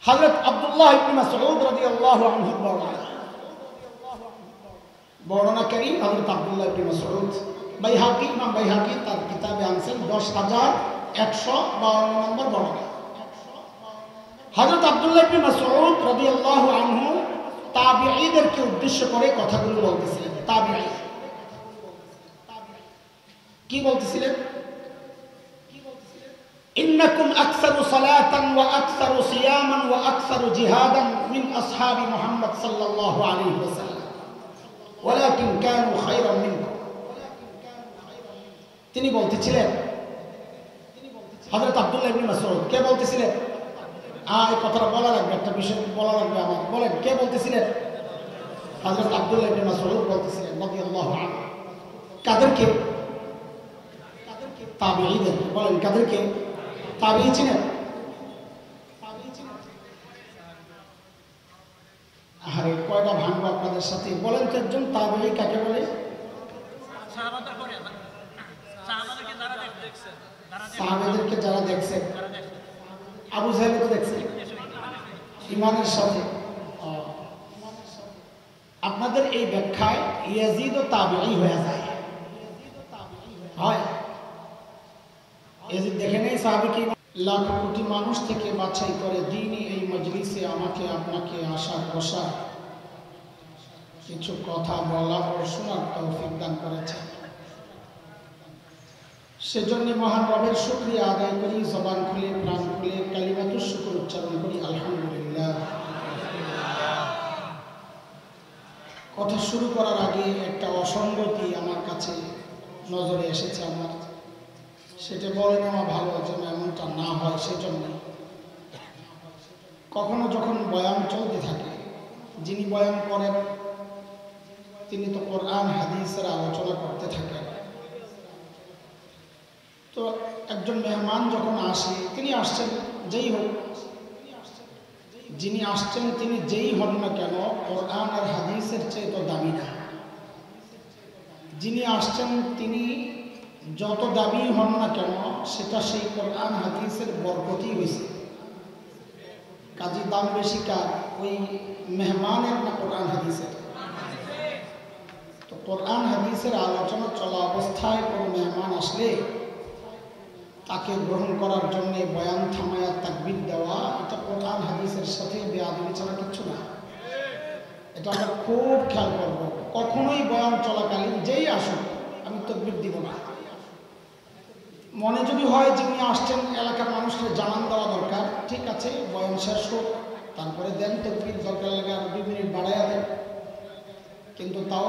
হযরত আব্দুল্লাহ ইবনে মাসউদ রাদিয়াল্লাহু আনহু বর্ণনাকারী হযরত আব্দুল্লাহ ইবনে মাসউদ ইমাম বাইহাকি তার কিতাবে আনছেন 10152 নম্বর বর্ণনা। হযরত আব্দুল্লাহ ইবনে মাসউদ রাদিয়াল্লাহু আনহু তাবিঈদেরকে উদ্দেশ্য করে কথাগুলো বলতেছিলেন। তাবিঈ কি বলতেছিলেন? ইন্নাকুম আকসারু সালাতান ওয়া আকসারু সিয়ামান ওয়া আকসারু জিহাদান মিন আসহাবি মুহাম্মদ সাল্লাল্লাহু আলাইহি ওয়াসাল্লাম ওয়ালাকিন কানু খায়রাম মিনকুম। তিনি বলতেছিলেন, হযরত আব্দুল্লাহ ইবনে মাসউদ কে বলতেছিলেন? এই কথাটা বলা লাগবে, একটা বিষয় বলা লাগবে আমার। বলেন কে বলতেছিলেন? হযরত আব্দুল্লাহ ইবনে মাসউদ বলতেছিলেন রাদিয়াল্লাহু আনহু। কাদেরকে? তাবিঈদের। বলেন কাদেরকে? তাবিঈ ছিলেন। আরে কয়টা ভাঙবো আপনাদের সাথে? বলেন তো একজন তাবিঈ কাকে বলে? সাহাবাদেরকে যারা দেখছেন। আবু জাহেলকে দেখছেন ঈমানের সাথে। আপনাদের এই ব্যাখ্যায় ইয়াজিদ ও তাবিঈ হয়ে যায়। হয় ইয়াজিদ দেখে নেই সাহাবী কি লাখ কোটি মানুষ থেকে বাছাই করে দ্বীনি এই মজলিসে আমাকে আপনাকে আশা বসা কিছু কথা বলা ও শোনার তৌফিক দান করেছে। সেজন্য মহান রবের শুকরিয়া আদায় করি, জবান খুলে প্রাণ খুলে কালিমাতুশ শুকর উচ্চারণ করি আলহামদুলিল্লাহ। কথা শুরু করার আগে একটা অসঙ্গতি আমার কাছে নজরে এসেছে আমার, সেটা বলে নেওয়া ভালো যেন এমনটা না হয়। সেজন্য কখনো যখন বয়ান চলতে থাকে, যিনি বয়ান করেন তিনি তো কোরআন হাদিসের আলোচনা করতে থাকেন। তো একজন মেহমান যখন আসে, তিনি আসছেন যেই হোক, যিনি আসছেন তিনি যেই হন না কেন কোরআন আর হাদিসের চেয়ে তো দামি না। যিনি আসছেন তিনি যত দামি হন না কেন সেটা সেই কোরআন হাদিসের বরকতই হয়েছে। কাজী দাম বেশি কার? ওই মেহমানের না কোরআন হাদিসের? তো কোরআন হাদিসের আলোচনা চলা অবস্থায় কোনো মেহমান আসলে তাকে গ্রহণ করার জন্য বয়ান থামায়া তাকবীর দেওয়া, এটা কোরআন হাদিসের সাথে বেয়াদবি ছাড়া কিচ্ছু না। এটা আমরা খুব খেয়াল করব। কখনোই বয়ান চলাকালীন যেই আসুক আমি তাকবীর দিব না। মনে যদি হয় যিনি আসছেন এলাকার মানুষকে জানান দেওয়া দরকার, ঠিক আছে বয়ান শেষ হোক তারপরে দেন তাকবীর, দরকার লাগে আর 2 মিনিট বাড়াইয়া দেন, কিন্তু তাও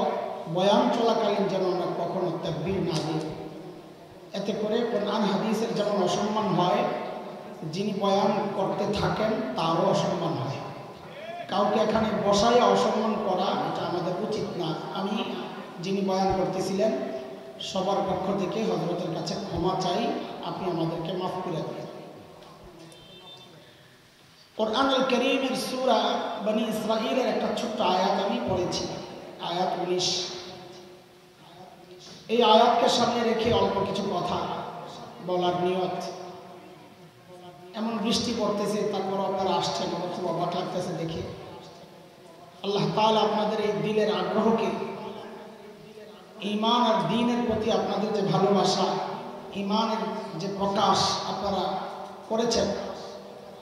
বয়ান চলাকালীন যেন আমরা কখনো তাকবীর না দিই। এতে করে কোরআন হাদিসের যেমন অসম্মান হয়, যিনি বয়ান করতে থাকেন তারও অসম্মান হয়। কাউকে এখানে বসায় অসম্মান করা এটা আমাদের উচিত না। আমি যিনি বয়ান করতেছিলেন সবার পক্ষ থেকে হযরতের কাছে ক্ষমা চাই, আপনি আমাদেরকে মাফ করে দিন। কোরআনুল কারীমের সূরা বনী ইসরাঈলের একটা ছোট্ট আয়াত আমি পড়েছি, আয়াত 19। এই আয়াতকে সামনে রেখে অল্প কিছু কথা বলার নিয়ত। এমন বৃষ্টি পড়তেছে, তারপর আপনারা আসছেন, আমার খুব অবাক লাগতেছে দেখে। আল্লাহ তাআলা আপনাদের এই দিলের আগ্রহকে, ঈমান আর দ্বীনের প্রতি আপনাদের যে ভালোবাসা, ঈমানের যে প্রকাশ আপনারা করেছেন,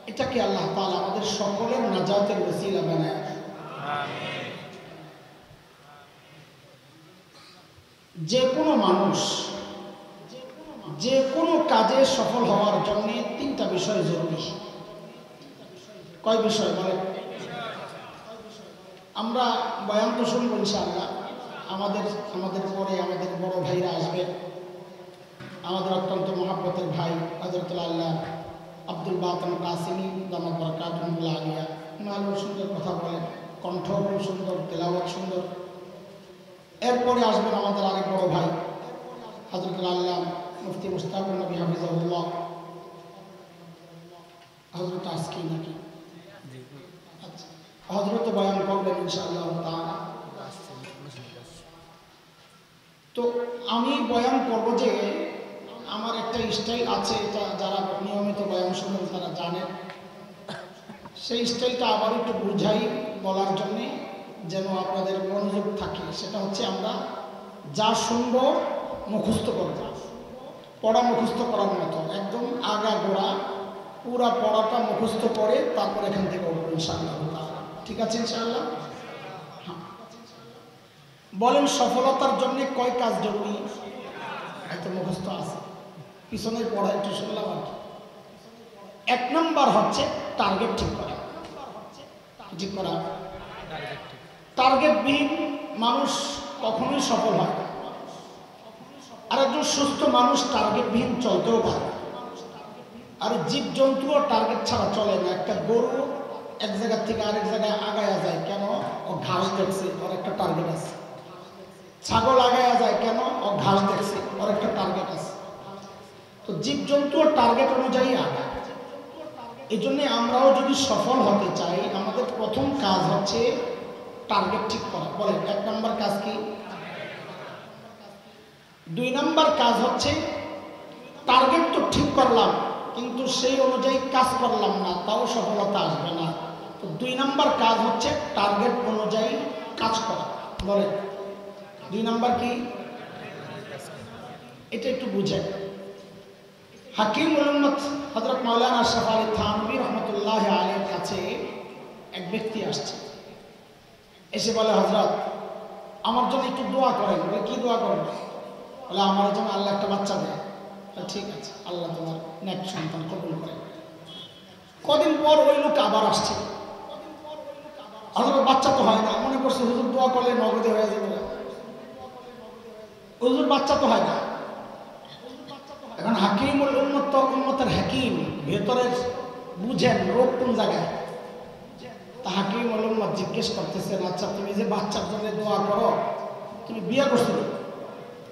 এটাকে আল্লাহ তাআলা আমাদের সকলের নাজাতের ওসিলা বানায়। আমিন। যে কোনো মানুষ যে কোনো কাজে সফল হওয়ার জন্য 3টা বিষয় জরুরি। কয় বিষয় বলেন? আমরা বয়ান তো শুনবো ইনশাআল্লাহ। আমাদের পরে আমাদের বড় ভাইরা আসবে, আমাদের অত্যন্ত মহাব্বতের ভাই হযরতুল আল্লাহ আব্দুল বাতিন কাসিমি দামাত বরকাতুহুল্লাহ আলিয়া, ভালো সুন্দর কথা বলেন, কণ্ঠ খুব সুন্দর, তেলাওয়াত সুন্দর। এরপরে আসবেন আমাদের আরেক বড় ভাই হযরতুল আল্লাহ মুফতি মুশতাকুর নবী হাফিজাহুল্লাহ, হযরত আজকে নাকি আচ্ছা হযরত বয়ান করবেন ইনশাআল্লাহ তাআলা। তো আমি বয়ান করব যে আমার একটা স্টাইল আছে, এটা যারা নিয়মিত বয়ান শুনেন তারা জানেন। সেই স্টাইলটা আবার একটু বুঝাই বলার জন্যে, যেন আপনাদের মনোযোগ থাকে। সেটা হচ্ছে আমরা যা শুনবো মুখস্থ করব, পড়া মুখস্থ করার মতো একদম আগা গোড়া পুরা পড়াটা মুখস্থ করে তারপর এখান থেকে উঠবো ইনশাআল্লাহ। ঠিক আছে ইনশাআল্লাহ? হ্যাঁ, বলেন সফলতার জন্য কয় কাজ জরুরি? এত মুখস্থ আছে, পিছনের পড়া একটু শুনলাম আর কি। 1 নম্বর হচ্ছে টার্গেট ঠিক করা। ঠিক করা, টার্গেটবিহীন মানুষ কখনোই সফল হয় না। আর একজন সুস্থ মানুষ টার্গেটবিহীন চলতেও পারে। আর জীবজন্তুও টার্গেট ছাড়া চলে না। একটা গরু এক জায়গা থেকে আরেক জায়গায় আগায়া যায় কেন? ও ঘাস দেখছে, ওর একটা টার্গেট আছে। ছাগল আগায়া যায় কেন? ও ঘাস দেখছে, ওর একটা টার্গেট আছে। তো জীবজন্তুও টার্গেট অনুযায়ী আগায়। এই জন্যে আমরাও যদি সফল হতে চাই, আমাদের প্রথম কাজ হচ্ছে টার্গেট ঠিক করা। বলেন 1 নম্বর কাজ কি? 2 নম্বর কাজ হচ্ছে টার্গেট তো ঠিক করলাম কিন্তু সেই অনুযায়ী কাজ করলাম না, তাও সফলতা আসবে না। তো 2 নম্বর কাজ হচ্ছে টার্গেট অনুযায়ী কাজ করা। বলেন 2 নম্বর কি? এটা একটু বুঝেন। হাকিম উম্মত হযরত মাওলানা আশরাফ আলী থানভী রহমতুল্লাহ আলাইহির কাছে এক ব্যক্তি আসছে, এসে বলে হযরত আমার জন্য একটু দোয়া করেন। বলে কি দোয়া করবেন? বলে আমার জন্য আল্লাহ একটা বাচ্চা দেয়। ঠিক আছে, আল্লাহ তোমার নেক সন্তান কবুল করেন। কদিন পর ওই লোক আবার আসছে, হযরত বাচ্চা তো হয় না। মনে করছে হুজুর দোয়া করলে নগদে হয়ে যাবে, হুজুর বাচ্চা তো হয় না। এখন হাকিমুল উম্মত তো উম্মতের হাকিম, ভেতরের বুঝেন রোগ কোন জায়গায়। তা হাকিমুল উম্মত জিজ্ঞেস করতেছেন, আচ্ছা তুমি যে বাচ্চার জন্য দোয়া করো, তুমি বিয়ে করছো?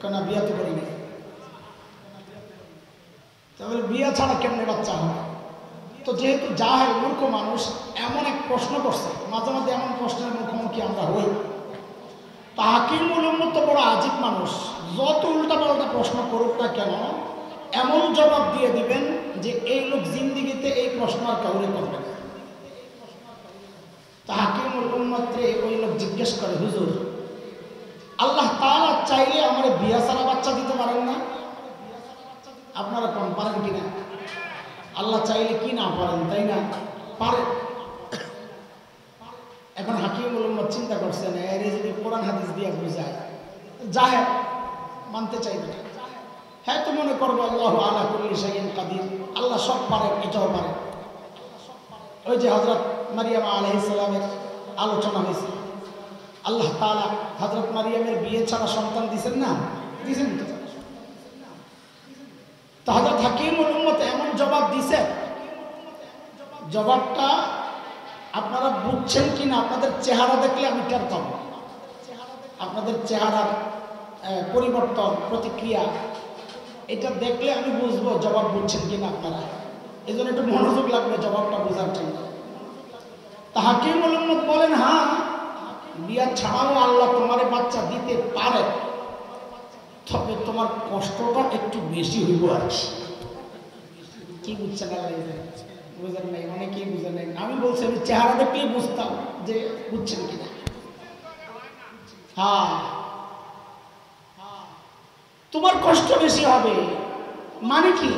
কেন বিয়ে তো করিনি। তাহলে বিয়ে ছাড়া কেমনে বাচ্চা হবে? তো যেহেতু জাহেল মূর্খ মানুষ এমন এক প্রশ্ন করছে, মাঝে মাঝে এমন প্রশ্নের মুখোমুখি আমরা হই। তা হাকিমুল উম্মত তো বড় আজীব মানুষ, যত উল্টাপাল্টা প্রশ্ন করুক না কেন এমন জবাব দিয়ে দিবেন যে এই লোক জিন্দিগিতে এই প্রশ্ন আর কাউরে করবে না। তা হাকিমুল উম্মতরে ওই লোক জিজ্ঞেস করে, হুজুর আল্লাহ তাআলা চাইলে আমার বিয়া ছাড়া বাচ্চা দিতে পারেন না? আপনারা কোন পারেন কিনা? আল্লাহ চাইলে কি না পারেন, তাই না? পারে। এখন হাকিমুল উম্মত চিন্তা করছেন, এর যদি কোরআন হাদিস দিয়ে বুঝায়, জাহেল মানতে চাইবে না। হ্যাঁ তো মনে করবো আল্লাহু আলা কুল্লি শাইইন কাদির, আল্লাহ সব পারেন, এটাও পারেন। ওই যে হযরত মারিয়াম আলাইহিস সালামের আলোচনা হয়েছে, আল্লাহ তাআলা হযরত মারিয়ামের বিয়ে ছাড়া সন্তান দিবেন না? দিবেন তো। তো হযরত হাকিমুল উম্মত এমন জবাব দিছে, জবাবটা আপনারা বুঝছেন কিনা আপনাদের চেহারা দেখলে আমি টের পাবো। আপনাদের চেহারার পরিবর্তন, প্রতিক্রিয়া, এটা দেখলে আমি বুঝবো জবাব বুঝছেন কিনা আপনারা। এই জন্য একটু মনোযোগ লাগবে জবাবটা বোঝার জন্য। তা হাকিমুল উম্মত বলেন, হ্যাঁ বিয়া ছাড়াও আল্লাহ তোমারে বাচ্চা দিতে পারে, তবে তোমার কষ্টটা একটু বেশি হইব আর কি। বুঝছেন? বুঝেন নাই, অনেকেই বুঝেন নাই। আমি বলছি আমি চেহারা দেখলেই বুঝতাম যে বুঝছেন কিনা। হ্যাঁ তোমার কষ্ট বেশি হবে মানে কি?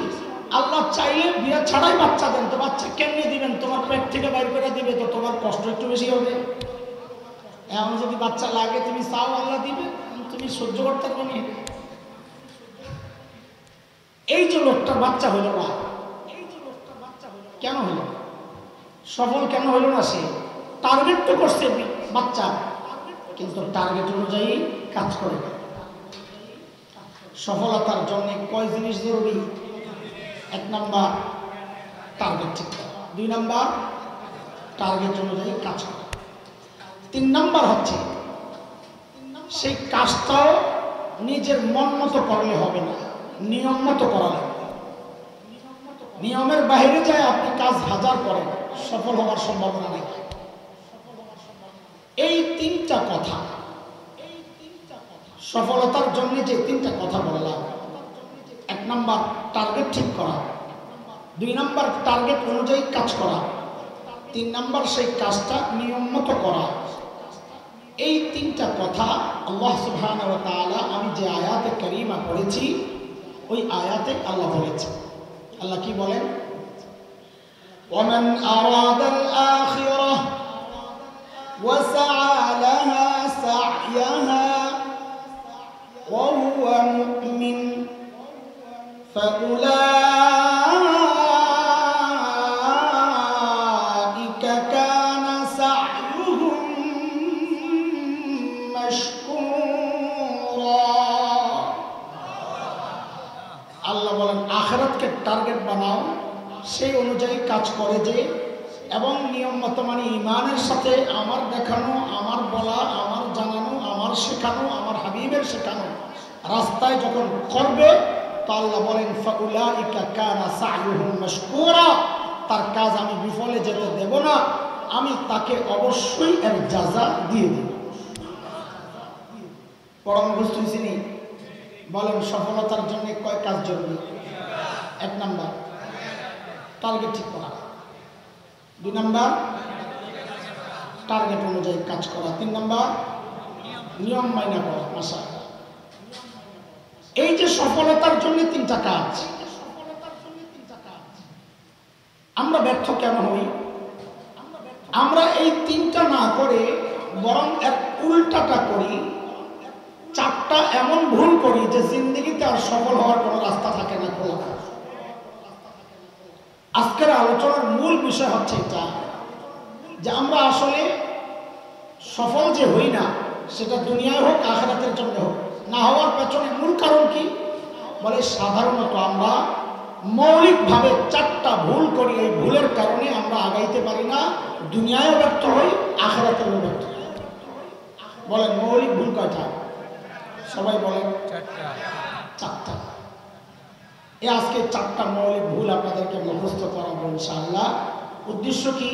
আল্লাহ চাইলে বিয়া ছাড়াই বাচ্চা দেন, তো বাচ্চা কেমনে দিবেন? তোমার পেট থেকে বাইর করে দিবে, তো তোমার কষ্ট একটু বেশি হবে। এখন যদি বাচ্চা লাগে তুমি চাও আল্লাহ দিবে, তুমি সহ্য করতে পারবে না। এই যে লোকটার বাচ্চা হলো না, কেন হলো? সফল কেন হলো না? সে টার্গেট তো করছে বাচ্চা, কিন্তু টার্গেট অনুযায়ী কাজ করে। সফলতার জন্য কয় জিনিস জরুরি? 1 নাম্বার টার্গেট ঠিক করা, 2 নাম্বার টার্গেট অনুযায়ী কাজ করা, 3 নাম্বার হচ্ছে সেই কাজটাও নিজের মন মতো করলে হবে না, নিয়ম মতো করা লাগবে। নিয়মের বাইরে যায় আপনি কাজ হাজার করেন, সফল হওয়ার সম্ভাবনা নেই। এই 3টা কথা, সফলতার জন্য যে 3টা কথা বললাম, 1 নাম্বার টার্গেট ঠিক করা, 2 নাম্বার টার্গেট অনুযায়ী কাজ করা, তিন নাম্বার সেই কাজটা নিয়ম মতো করা। এই তিনটা কথা আল্লাহ সুবহানাহু ওয়া তাআলা আমি যে আয়াতে কারিমা পড়েছি ওই আয়াতে আল্লাহ বলেছেন। আল্লাহ কি বলেন? ওয়ামান আরাদাল আখিরাহ ওয়া সাআ লাহা সা'য়াহা ওয়া হুয়া মুমিন ফাউলাইকা কানা সা'য়ুহুম মাশকুরা। আল্লাহ বলেন আখিরাতকে টার্গেট বানাও, সেই অনুযায়ী কাজ করে যে, এবং নিয়ম মতো মানে ইমানের সাথে আমার দেখানো, আমার বলা, আমার জানানো, আমার শেখানো, আমার হাবিবের শেখানো রাস্তায় যখন করবে তো আল্লাহ বলেন ফাউলাইকা কানা সা'য়ুহুম মাশকুরা, তার কাজ আমি বিফলে যেতে দেব না, আমি তাকে অবশ্যই এর জাযা দিয়ে দেব। পরম বুঝতেছিনি? বলেন সফলতার জন্য কয় কাজ জরুরি? এক নাম্বার টার্গেট ঠিক করা, দুই নাম্বার টার্গেট অনুযায়ী কাজ করা, তিন নাম্বার নিয়ম মাইনা করা। মাশাআল্লাহ, এই যে সফলতার জন্য তিনটা কাজ, আমরা ব্যর্থ কেন হই? আমরা এই তিনটা না করে বরং এর উল্টাটা করি, চারটা এমন ভুল করি যে জিন্দেগিতে আর সফল হওয়ার কোনো রাস্তা থাকে না খোলা। আজকের আলোচনার মূল বিষয় হচ্ছে এটা যে আমরা আসলে সফল যে হই না, সেটা দুনিয়ায় হোক আখিরাতের জন্য হোক, না হওয়ার পেছনে মূল কারণ কি? বলে সাধারণত আমরা মৌলিকভাবে চারটা ভুল করি, এই ভুলের কারণে আমরা আগাইতে পারি না, দুনিয়ায়ও ব্যর্থ হই, আখিরাতেও ব্যর্থ হই। বলেন মৌলিক ভুল কয়টা? সবাই বলেন চারটা। এই আজকে চারটা মৌলিক ভুল আপনাদেরকে মুখস্থ করাবো ইনশাআল্লাহ। উদ্দেশ্য কি?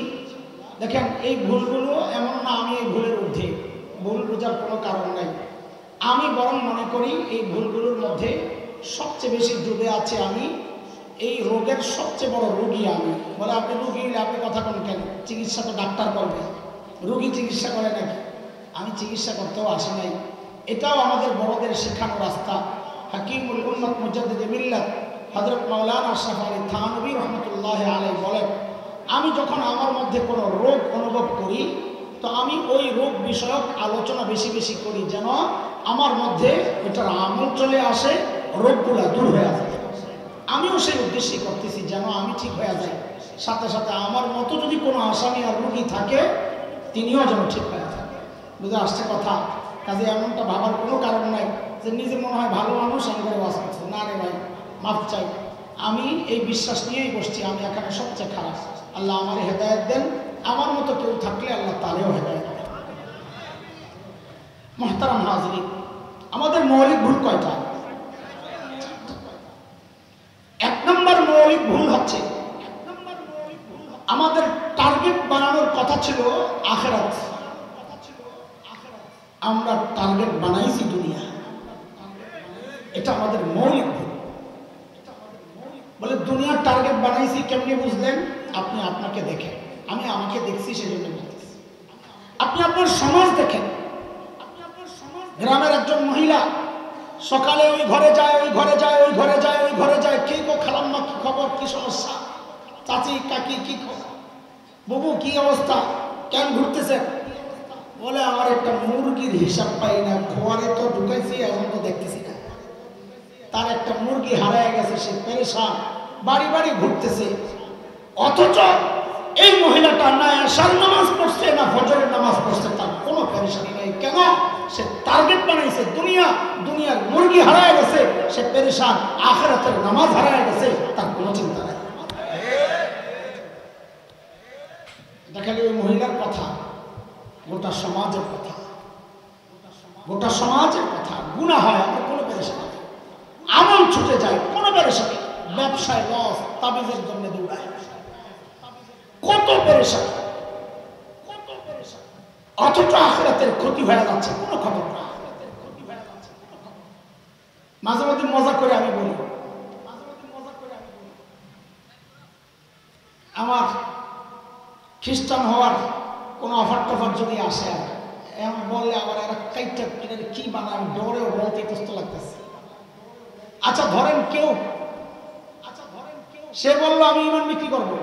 দেখেন এই ভুলগুলো এমন না আমি এই ভুলের ঊর্ধ্বে, ভুল বোঝার কোনো কারণ নাই। আমি বরং মনে করি এই ভুলগুলোর মধ্যে সবচেয়ে বেশি ডুবে আছে আমি, এই রোগের সবচেয়ে বড় রোগী আমি। বলে আপনি রোগী, আপনি কথা কোন কেন? চিকিৎসা তো ডাক্তার করবে, রোগী চিকিৎসা করে নাকি? আমি চিকিৎসা করতেও আসি নাই, এটাও আমাদের বড়দের শেখানো রাস্তা। হাকিমুল উম্মত মুজাদ্দিদে মিল্লাত হযরত মাওলানা আশরাফ আলী থানভী রহমতুল্লাহ আলাইহি বলেন, আমি যখন আমার মধ্যে কোনো রোগ অনুভব করি তো আমি ওই রোগ বিষয়ক আলোচনা বেশি বেশি করি, যেন আমার মধ্যে এটার আমল চলে আসে, রোগগুলা দূর হয়ে যায়। আমিও সেই উদ্দেশ্যেই করতেছি যেন আমি ঠিক হয়ে যাই, সাথে সাথে আমার মতো যদি কোনো আসামি আর রোগী থাকে তিনিও যেন ঠিক হয়ে যায়। বুঝে আসছে কথা? কাজে এমনটা ভাবার কোনো কারণ নাই যে নিজে মনে হয় ভালো মানুষ আমি করে বাস করছি। না রে ভাই, মাফ চাই, আমি এই বিশ্বাস নিয়েই বসছি আমি এখানে সবচেয়ে খারাপ। আল্লাহ আমার হেদায়েত দেন, আমার মতো কেউ থাকলে আল্লাহ তারেও হেদায়েত দেন। মুহতারাম হাজরিন, আমাদের মৌলিক ভুল কয়টা? এক নম্বর মৌলিক ভুল হচ্ছে আমাদের টার্গেট বানানোর কথা ছিল আখিরাত, আমরা টার্গেট বানাইছি দুনিয়া। এটা আমাদের মৌলিক ভুল। বলে দুনিয়ার টার্গেট বানাইছি কেমনি বুঝলেন? আপনি আপনাকে দেখেন, আমি আমাকে দেখছি সেজন্য বলতেছি। আপনি আপনার সমাজ দেখেন, গ্রামের একজন মহিলা সকালে ওই ঘরে যায়, ওই ঘরে যায়, ওই ঘরে যায়, ওই ঘরে যায়, কে গো খালাম্মা কি খবর, কি সমস্যা, চাচি কাকি কি খবর, বাবু কি অবস্থা, কেন ঘুরতেছে? বলে আমার একটা মুরগির হিসাব পাই না, খোয়ারে তো ঢুকাইছি এখন তো দেখতেছি না, তার একটা মুরগি হারায় গেছে, সে পেরেশান, বাড়ি বাড়ি ঘুরতেছে। অথচ এই মহিলাটা না এশার নামাজ পড়ছে না ফজরের নামাজ পড়ছে, তার কোনো পেরেশানি নেই। কেন? সে টার্গেট বানাইছে দুনিয়া, দুনিয়ার মুরগি হারায় গেছে, সে পেরেশান, আখিরাতের নামাজ হারায় গেছে, তার কোনো চিন্তা নাই। এটা খালি ওই মহিলার কথা, গোটা সমাজের কথা, গোটা সমাজের কথা। গুনাহ হয়, আমার কোনো পেরেশানি নেই, আমল ছুটে যায়, কোনো পেরেশানি, ব্যবসায় লস, তাবিজের জন্য দৌড়ায়, কত পেরেশানি, অথচ আখিরাতের ক্ষতি হয়ে যাচ্ছে, কোনো খবর না। মাঝে মাঝে মজা করে আমি বলি, আমার খ্রিস্টান হওয়ার কোনো অফার টফার যদি আসে আর এমন বললে আবার এরা কাইটা কি বানায় আমি ডরেও বলতে ইতস্ত লাগতেছে। আচ্ছা ধরেন কেউ সে বললো আমি ইমান বিক্রি করবো,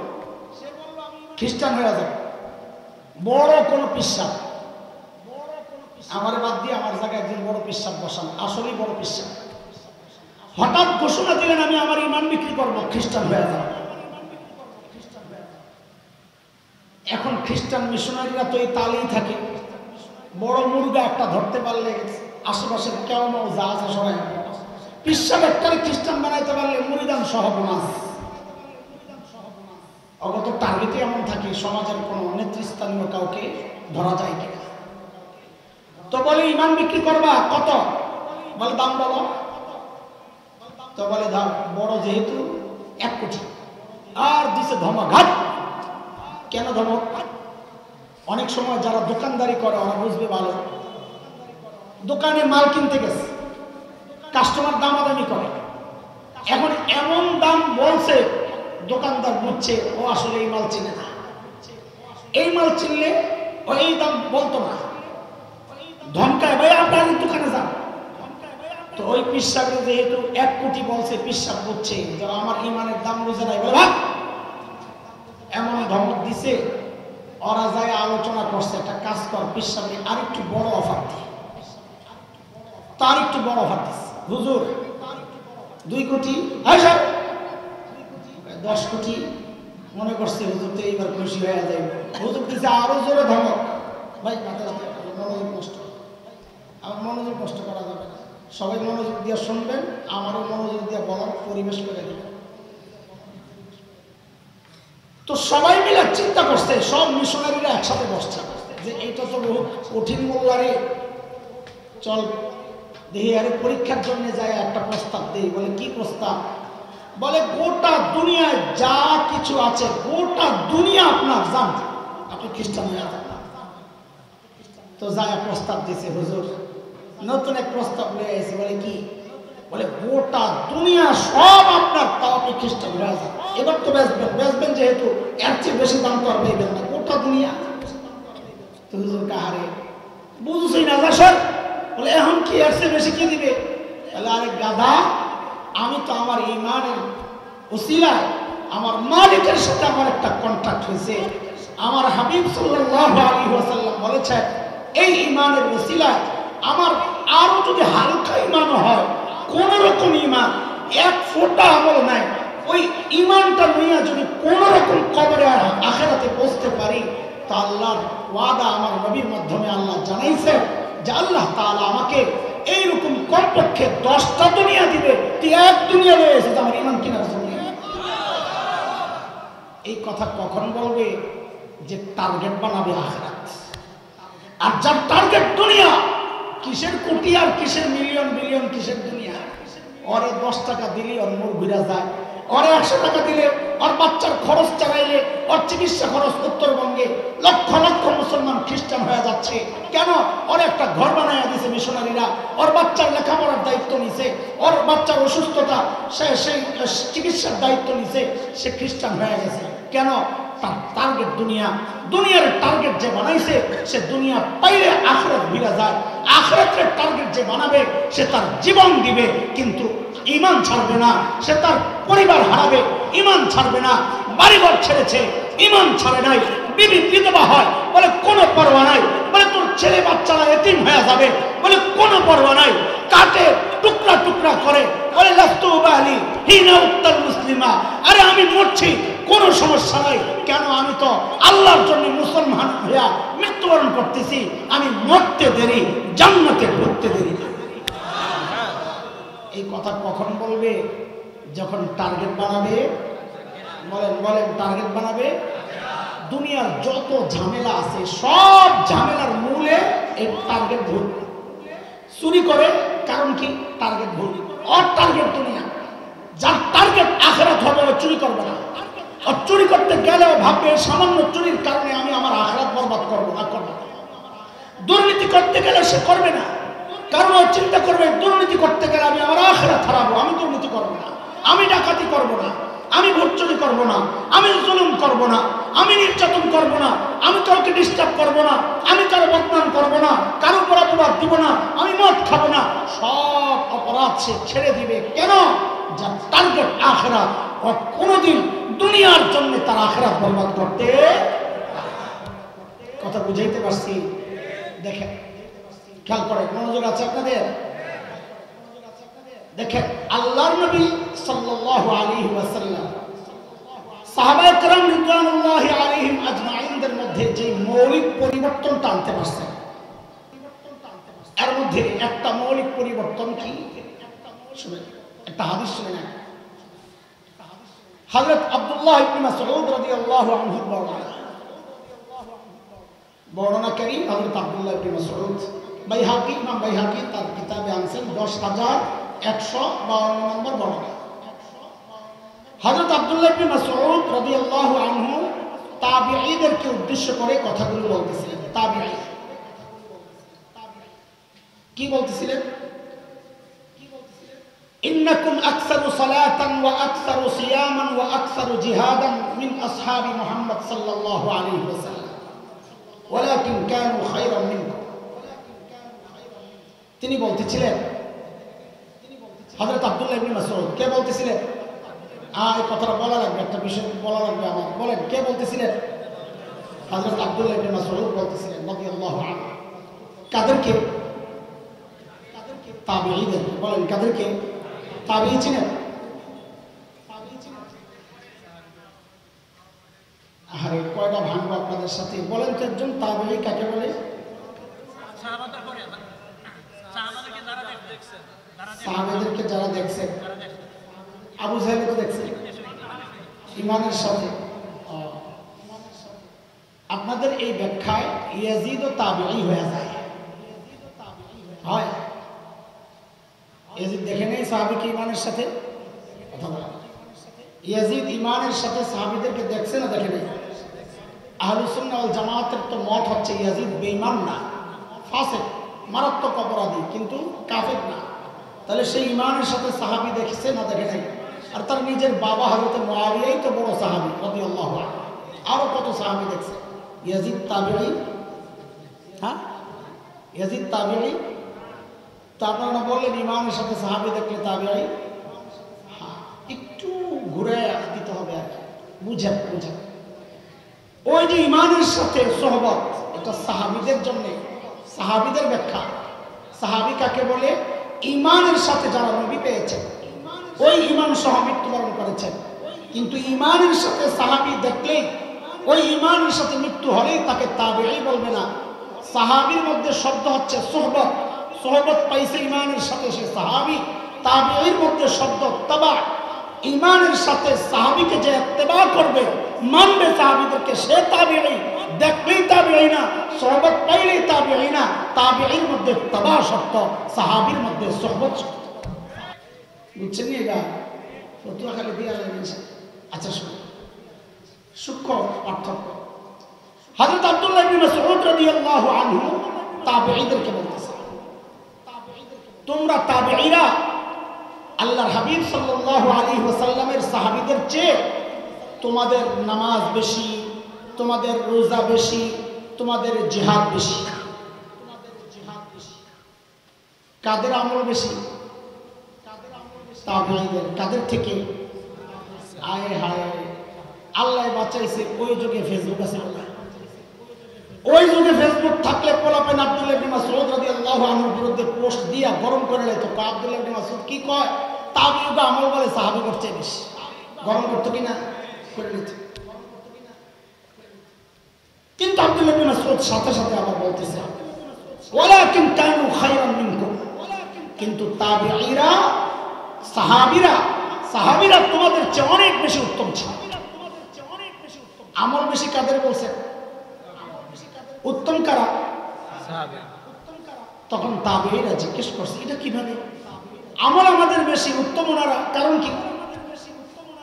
খ্রিস্টান হয়ে যাবে, বড় কোনো পিসাব আমার বাদ দিয়ে আমার জায়গায় একজন বড় পিসাব বসান, আসলেই বড় পিসাব, হঠাৎ ঘোষণা দিলেন আমি আমার ইমান বিক্রি করবো, খ্রিস্টান হয়ে যাবে। এখন খ্রিস্টান মিশনারিরা তো এই তালেই থাকে, বড় মুরগা একটা ধরতে পারলে আশেপাশের কেমন যা আছে সবাই পিসাব একটারে খ্রিস্টান বানাইতে পারলে মুরিদান সহ বোনাস। অগত টার্গেটে এমন থাকে সমাজের কোন নেতৃস্থানীয় কাউকে ধরা যায় কিনা। তো বলে ইমান বিক্রি করবা কত, বলে দাম বলো, তো বলে দাম বড় যেহেতু 1 কোটি, আর দিছে ধমঘাট। কেন ধমক? অনেক সময় যারা দোকানদারি করে ওরা বুঝবে ভালো, দোকানে মাল কিনতে গেছে, কাস্টমার দামাদামি করে, এখন এমন দাম বলছে দোকানদার বুঝছে ও আসলে এই মাল চিনে না, এই মাল চিনলে ও এই দাম বলতো না, ধমকায় ভাই আপনার দোকানে যান। তো ওই পিসাবের যেহেতু 1 কোটি বলছে, পিসাব বুঝছে যে আমার ইমানের দাম বুঝে নাই, বলে ভাব এমন ধমক দিছে। ওরা যায় আলোচনা করছে একটা কাজ কর, পিসাবে আরেকটু বড় অফার দি, তার একটু বড় অফার দিচ্ছে, হুজুর 2 কোটি, 10 কোটি, মনে করছে হুজুর তো এইবার খুশি হয়ে যায়, হুজুর দিচ্ছে আরো জোরে ধমক। ভাই মনোযোগ নষ্ট, আমার মনোযোগ নষ্ট করা যাবে না, সবাই মনোযোগ দিয়ে শুনবেন, আমারও মনোযোগ দিয়ে বলার পরিবেশ করে দেবেন। তো সবাই মিলে চিন্তা করছে, সব মিশনারিরা একসাথে বসছে যে এইটা তো বহুত কঠিন মোল্লারে, চল দেখি আরে পরীক্ষার জন্য যায় একটা প্রস্তাব দেই। বলে কি প্রস্তাব? বলে গোটা দুনিয়ায় যা কিছু আছে গোটা দুনিয়া আপনার, জান আপনি খ্রিস্টান হয়ে যান। তো যায় প্রস্তাব দিছে, হুজুর নতুন এক প্রস্তাব নিয়ে এসে। বলে কি? বলে গোটা দুনিয়া সব আপনার, তাও আপনি খ্রিস্টান হয়ে যান। এবার তো বেচবেন যেহেতু, এর চেয়ে বেশি দাম তো আর পাইবেন না, গোটা দুনিয়া। তো হুজুর কাহারে বুঝছই না যা সর। বলে এখন কি এর চেয়ে বেশি কি দিবে? বলে আরে গাধা, আমি তো আমার ইমানের উসিলায় আমার মালিকের সাথে আমার একটা কন্ট্রাক্ট হয়েছে। আমার হাবিব সাল্লাল্লাহু আলাইহি ওয়াসাল্লাম বলেছেন এই ইমানের উসিলায় আমার আরো যদি হালকা ইমান হয়, কোন রকম ইমান, 1 ফোঁটা আমল নাই, ওই ইমানটা নিয়ে যদি কোন রকম কবরে আর আখিরাতে পৌঁছতে পারি, তা আল্লাহর ওয়াদা আমার নবীর মাধ্যমে আল্লাহ জানাইছে যে আল্লাহ তাআলা আমাকে এইরকম কমপক্ষে 10টা দুনিয়া দিবে। তুই 1 দুনিয়া রয়েছে আমার ইমান কেনার জন্য। এই কথা কখন বলবে? যে টার্গেট বানাবে আখিরাত। আর যার টার্গেট দুনিয়া, কিসের কোটি আর কিসের মিলিয়ন বিলিয়ন, কিসের দুনিয়া, ওরে 10 টাকা দিলে ওর মুখ ঘুরে যায়, ওরে 100 টাকা দিলে ওর বাচ্চার খরচ চালাইলে, ওর চিকিৎসা খরচ উত্তরবঙ্গে লক্ষ লক্ষ মুসলমান খ্রিস্টান হয়ে যাচ্ছে। কেন? ওর একটা ঘর বানায় দিয়েছে মিশনারিরা, ওর বাচ্চার লেখাপড়ার দায়িত্ব নিছে, ওর বাচ্চার অসুস্থতা সেই চিকিৎসার দায়িত্ব নিছে, সে খ্রিস্টান হয়ে গেছে। কেন? তার টার্গেট দুনিয়া। দুনিয়ার টার্গেট যে বানাইছে সে দুনিয়া পাইলে আখিরাত ভিড়া যায়। আখিরাতের টার্গেট যে বানাবে সে তার জীবন দিবে, কিন্তু ঈমান ছাড়বে না। সে তার পরিবার হারাবে, ঈমান ছাড়বে না। বাড়িঘর ছেড়েছে, ঈমান ছাড়ে নাই। বিবি বিধবা হয়, বলে কোনো পরোয়া নাই। বলে তোর ছেলে বাচ্চারা এতিম হয়ে যাবে, বলে কোনো পরোয়া নাই। কাটে, টুকরা টুকরা করে, বলে লাস্তু উবালি হিনা উত্তাল মুসলিমা, আরে আমি মরছি কোনো সমস্যা নাই। কেন? আমি তো আল্লাহর জন্য মুসলমান হইয়া মৃত্যুবরণ করতেছি, আমি মরতে দেরি, জান্নাতে ঢুকতে দেরি না। এই কথা কখন বলবে? যখন টার্গেট বানাবে। বলেন বলেন, টার্গেট বানাবে। দুনিয়ার যত ঝামেলা আছে সব ঝামেলার মূলে এই টার্গেট ভুল। চুরি করে কারণ কি? টার্গেট ভুল। ওর টার্গেট দুনিয়া। যার টার্গেট আখিরাত হবে ও চুরি করবে না। আর চুরি করতে গেলেও ভাববে সামান্য চুরির কারণে আমি আমার আখিরাত বরবাদ করবো না, করবো না। দুর্নীতি করতে গেলে সে করবে না, কারণ ও চিন্তা করবে দুর্নীতি করতে গেলে আমি আমার আখিরাত হারাবো, আমি দুর্নীতি করবো না, আমি ডাকাতি করবো না, আমি ভোট চুরি করবো না, আমি জুলুম করবো না, আমি নির্যাতন করবো না। করব না, আমি কারো বদনাম করব না, কারো উপর অপবাদ দিব না, আমি মদ খাবো না, সব অপরাধ সে ছেড়ে দিবে। কেন? যার টার্গেট আখিরাত, ও কোনোদিন দুনিয়ার জন্য তার আখিরাত বরবাদ করতে। কথা বুঝাইতে পারছি? দেখেন, খেয়াল করে, মনোযোগ আছে আপনাদের? দেখেন, আল্লাহর নবী সাল্লাল্লাহু আলাইহি ওয়াসাল্লাম সাহাবায়ে কেরাম রিদওয়ানুল্লাহি আলাইহিম আজমাইনদের মধ্যে যে মৌলিক পরিবর্তনটা আনতে পারছেন, এর মধ্যে একটা মৌলিক পরিবর্তন কি? শুনেন, একটা হাদিস শুনেন। হযরত আব্দুল্লাহ ইবনে মাসউদ রাদিয়াল্লাহু আনহু বর্ণনাকারী হযরত আব্দুল্লাহ ইবনে মাসউদ, বাইহাকি, ইমাম বাইহাকি তার কিতাবে আনছেন 10,152 নম্বর বর্ণনা। হযরত আব্দুল্লাহ ইবনে মাসউদ রাদিয়াল্লাহু আনহু তাবিঈদেরকে উদ্দেশ্য করে কথাগুলো বলতেছিলেন। তাবিঈ কি বলতেছিলেন? ইন্নাকুম আকসারু সালাতান ওয়া আকসারু সিয়ামান ওয়া আকসারু জিহাদান মিন আসহাবি মুহাম্মদ সাল্লাল্লাহু আলাইহি ওয়াসাল্লাম ওয়ালাকিন কানু খায়রাম মিনকুম। তিনি বলতেছিলেন, হযরত আব্দুল্লাহ ইবনে মাসউদ কে বলতেছিলেন? এই কথাটা বলা লাগবে, একটা বিষয় বলা লাগবে আমার। বলেন, কে বলতেছিলেন? হযরত আব্দুল্লাহ ইবনে মাসউদ বলতেছিলেন রাদিয়াল্লাহু আনহু। কাদেরকে? তাবিঈদের। বলেন, কাদেরকে? তাবিঈ ছিলেন। আরে কয়টা ভাঙবো আপনাদের সাথে? বলেন তো একজন তাবিঈ কাকে বলে? সাহাবাদেরকে যারা দেখছেন, আবু জাহেলকে দেখছেন ঈমানের সাথে। আপনাদের এই ব্যাখ্যায় ইয়াজিদ ও তাবিঈ হয়ে যায়। হয় ইয়াজিদ দেখে নেই সাহাবীকে ঈমানের সাথে? কথা বলেন, ইয়াজিদ ঈমানের সাথে সাহাবীদেরকে দেখছে না দেখে নেই? আহলুস সুন্নাহ ওয়াল জামাতের তো মত হচ্ছে ইয়াজিদ বেঈমান না, ফাসিক, মারাত্মক অপরাধী, কিন্তু কাফের না। তাহলে সেই ঈমানের সাথে সাহাবী দেখছে না দেখে নেই? আর তার নিজের বাবা হযরত মুআবিয়াই তো বড় সাহাবী রাদিয়াল্লাহু আনহু, আরো কত সাহাবী দেখছে। ইয়াজিদ তাবিঈ? হ্যাঁ, ইয়াজিদ তাবিঈ। তা আপনারা বললেন ঈমানের সাথে সাহাবী দেখলে তাবিঈ? হ্যাঁ, একটু ঘুরে দিতে হবে আর কি, বুঝেন। ওই যে ঈমানের সাথে সোহবত, এটা সাহাবীদের জন্য, সাহাবীদের ব্যাখ্যা। সাহাবী কাকে বলে? ঈমানের সাথে যারা নবী পেয়েছেন, ওই ঈমান সহ মৃত্যুবরণ করেছেন। কিন্তু ঈমানের সাথে সাহাবী দেখলেই, ওই ঈমানের সাথে মৃত্যু হলেই তাকে তাবিঈ বলবে না। সাহাবীর মধ্যে শব্দ হচ্ছে সোহবত, সোহবত পাইছে ঈমানের সাথে, সে সাহাবী। তাবিঈর মধ্যে শব্দ তাবা, ঈমানের সাথে সাহাবীকে যে ইত্তেবা করবে, মানবে সাহাবীদেরকে, সে তাবিঈ। দেখলেই তাবিঈ না, সোহবত পাইলেই তাবিঈ না। তাবিঈর মধ্যে তাবা শব্দ, সাহাবীর মধ্যে সোহবত শব্দ। বুঝছেন? এটা ফতুয়া খালি দিয়ে গেছে। আচ্ছা, সূক্ষ্ম পার্থক্য। হযরত আব্দুল্লাহ ইবনে মাসউদ রাদিয়াল্লাহু আনহু তাবিঈদেরকে বলতেছে, তোমরা তাবিঈরা আল্লাহর হাবিব সাল্লাল্লাহু আলাইহি ওয়াসাল্লামের সাহাবীদের চেয়ে তোমাদের নামাজ বেশি, তোমাদের রোজা বেশি, তোমাদের জিহাদ বেশি। কাদের আমল বেশি? তাবিঈদের। কাদের থেকে? আয় হায়, আল্লাহ বাঁচাইছে ওই যুগে ফেসবুক আছে না। ওই যুগে ফেসবুক থাকলে পোলাপেন আব্দুল্লাহ ইবনে মাসউদ রাদিয়াল্লাহু আনহুর বিরুদ্ধে পোস্ট দিয়া গরম করে লাইতো। আব্দুল্লাহ ইবনে মাসউদ কি কয়? তাবিঈরা আমল বলে সাহাবী করছে বেশি। গরম করতো কিনা? করে নিত। কিন্তু আব্দুল্লাহ ইবনে মাসউদ সাথে সাথে আবার বলতেছে, ওয়ালাকিন কানু খায়রাম মিনকুম। কিন্তু তাবিঈরা, সাহাবীরা তোমাদের চেয়ে অনেক বেশি উত্তম ছিল। আমল বেশি কাদের বলছে? উত্তম কারা? সাহাবী। তখন তাবিঈরা জিজ্ঞেস করছে, এটা কিভাবে? আমল আমাদের বেশি, উত্তম ওনারা, কারণ কি?